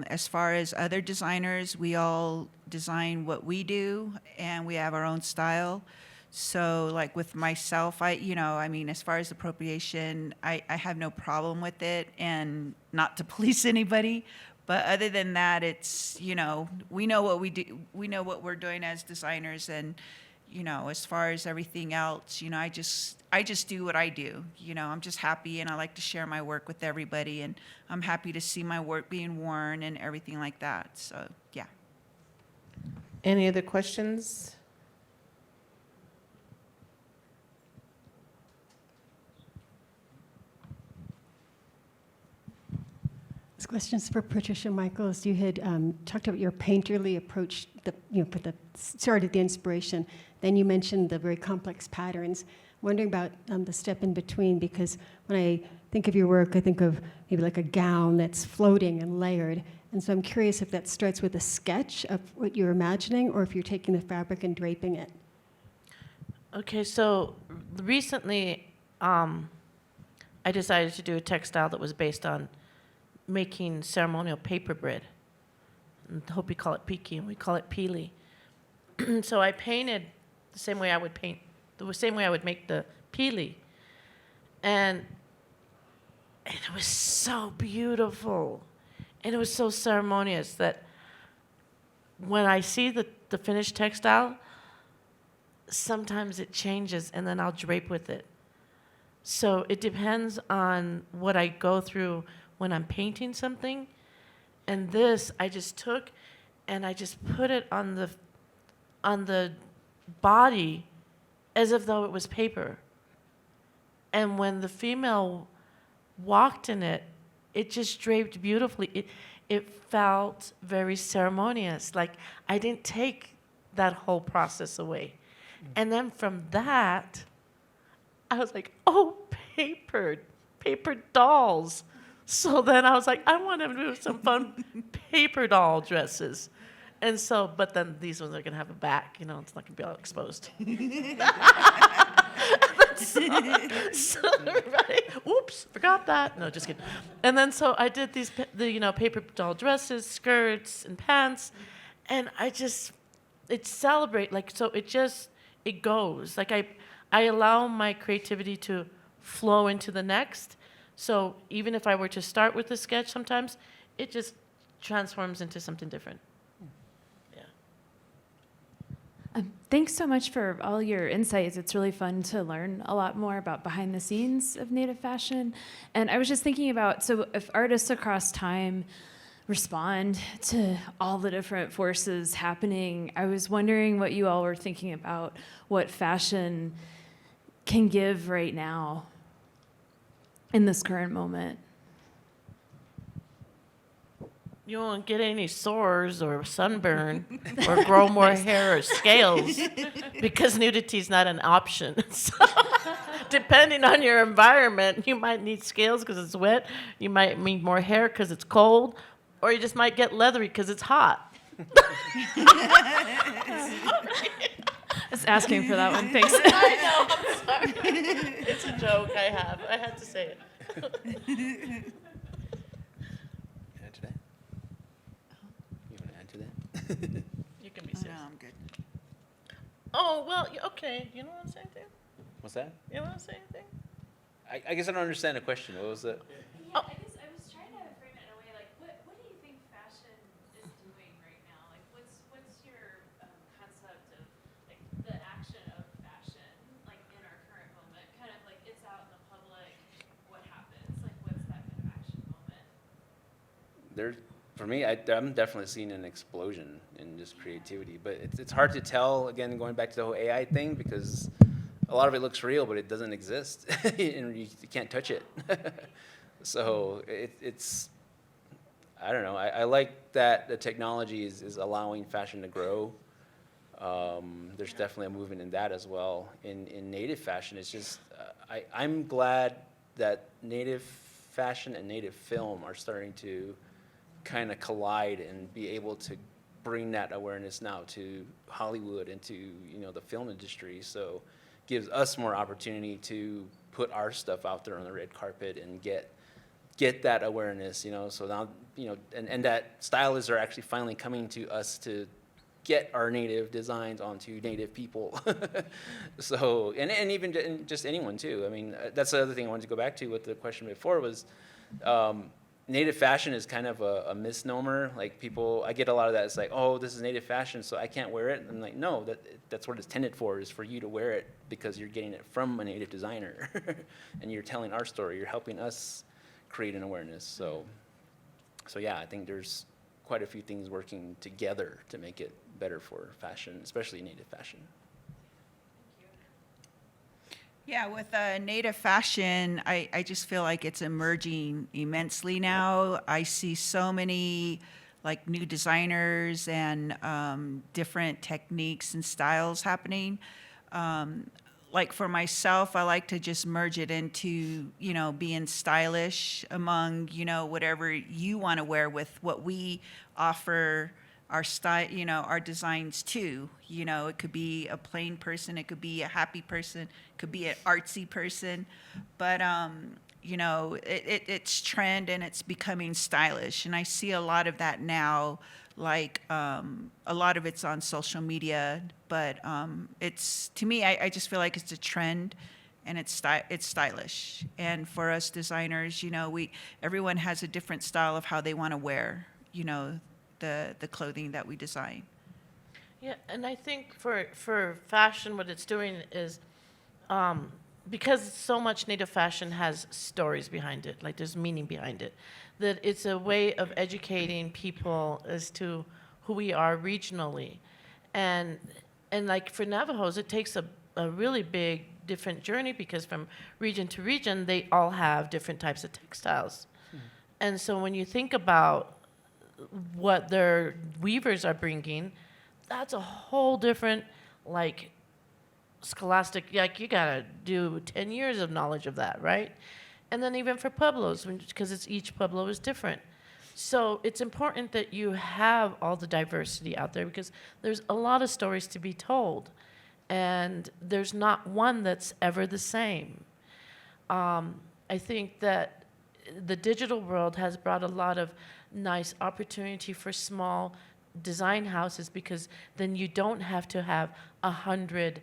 as far as other designers, we all design what we do, and we have our own style. So, like with myself, as far as appropriation, I have no problem with it, and not to police anybody. But other than that, it's, we know what we do, we know what we're doing as designers, and, as far as everything else, I just do what I do. I'm just happy, and I like to share my work with everybody, and I'm happy to see my work being worn and everything like that. So, yeah. Any other questions? This question's for Patricia Michaels. You had talked about your painterly approach, started the inspiration. Then you mentioned the very complex patterns. Wondering about the step in between, because when I think of your work, I think of maybe like a gown that's floating and layered. And so I'm curious if that starts with a sketch of what you're imagining, or if you're taking the fabric and draping it. Okay, so recently I decided to do a textile that was based on making ceremonial paper bread. And I hope you call it piki, and we call it pili. So I painted the same way I would paint, the same way I would make the pili. And it was so beautiful. And it was so ceremonious that when I see the finished textile, sometimes it changes, and then I'll drape with it. So it depends on what I go through when I'm painting something. And this, I just took and I just put it on the body as if though it was paper. And when the female walked in it, it just draped beautifully. It felt very ceremonious. Like I didn't take that whole process away. And then from that, I was like, oh, paper dolls. So then I was like, I want to do some fun paper doll dresses. And so, but then these ones are going to have a back, it's not going to be all exposed. so everybody, oops, forgot that. No, just kidding. And then so I did these, paper doll dresses, skirts, and pants. And it celebrate, it goes. Like I allow my creativity to flow into the next. So even if I were to start with a sketch sometimes, it just transforms into something different. Yeah. Thanks so much for all your insights. It's really fun to learn a lot more about behind the scenes of Native fashion. And I was just thinking about, so if artists across time respond to all the different forces happening, I was wondering what you all were thinking about what fashion can give right now in this current moment. You won't get any sores or sunburn or grow more hair or scales because nudity is not an option. So, depending on your environment, you might need scales because it's wet, you might need more hair because it's cold, or you just might get leathery because it's hot. Just asking for that one. Thanks. I know, I'm sorry. It's a joke I have. I had to say it. Add to that? You want to add to that? You can be No, serious. I'm good. Oh, well, okay. You know what I'm saying, Dan? What's that? You know what I'm saying, Dan? I guess I don't understand the question. What was it? Yeah, I guess I was trying to frame it in a way like, what do you think fashion is doing right now? Like, what's your concept of like the action of fashion, like in our current moment? Kind of like it's out in the public, what happens? Like, what's that kind of action moment? For me, I'm definitely seeing an explosion in just creativity, but it's hard to tell, again, going back to the whole AI thing, because a lot of it looks real, but it doesn't exist, and you can't touch it. So it's, I don't know, I like that the technology is allowing fashion to grow. There's definitely a movement in that as well. In native fashion, it's just, I'm glad that native fashion and native film are starting to kind of collide and be able to bring that awareness now to Hollywood and to, you know, the film industry. So gives us more opportunity to put our stuff out there on the red carpet and get that awareness, you know. So now, you know, and that stylists are actually finally coming to us to get our native designs onto native people. So, and even just anyone too. I mean, that's the other thing I wanted to go back to with the question before was, native fashion is kind of a misnomer. Like people, I get a lot of that. It's like, oh, this is native fashion, so I can't wear it. And I'm like, no, that's what it's intended for, is for you to wear it because you're getting it from a native designer. And you're telling our story. You're helping us create an awareness. So yeah, I think there's quite a few things working together to make it better for fashion, especially native fashion. Yeah, with native fashion, I just feel like it's emerging immensely now. I see so many like new designers and different techniques and styles happening. Like for myself, I like to just merge it into, you know, being stylish among, you know, whatever you want to wear with what we offer our style, you know, our designs too. You know, it could be a plain person, it could be a happy person, it could be an artsy person, but you know, it's trend and it's becoming stylish, and I see a lot of that now. Like a lot of it's on social media, but it's, to me, I just feel like it's a trend, and it's stylish. And for us designers, you know, everyone has a different style of how they want to wear, you know, the clothing that we design. Yeah, and I think for fashion, what it's doing is, because so much native fashion has stories behind it, like there's meaning behind it, that it's a way of educating people as to who we are regionally. And like for Navajos, it takes a really big, different journey, because from region to region, they all have different types of textiles. And so when you think about what their weavers are bringing, that's a whole different, like, scholastic, like you gotta do 10 years of knowledge of that, right? And then even for pueblos, because each pueblo is different. So it's important that you have all the diversity out there, because there's a lot of stories to be told, and there's not one that's ever the same. I think that the digital world has brought a lot of nice opportunity for small design houses, because then you don't have to have 100+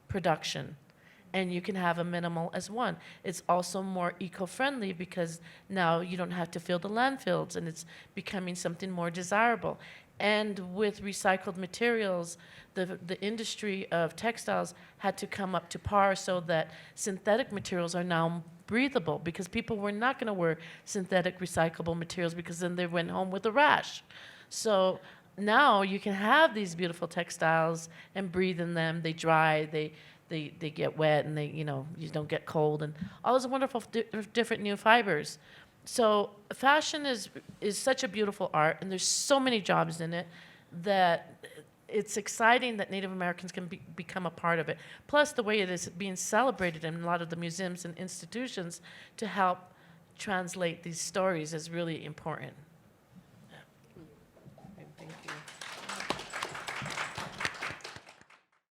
production, and you can have a minimal as one. It's also more eco-friendly, because now you don't have to fill the landfills, and it's becoming something more desirable. And with recycled materials, the industry of textiles had to come up to par so that synthetic materials are now breathable, because people were not going to wear synthetic recyclable materials because then they went home with a rash. So now you can have these beautiful textiles and breathe in them. They dry, they get wet, and you don't get cold, and all those wonderful different new fibers. So fashion is such a beautiful art, and there's so many jobs in it that it's exciting that Native Americans can become a part of it. Plus, the way it is being celebrated in a lot of the museums and institutions to help translate these stories is really important.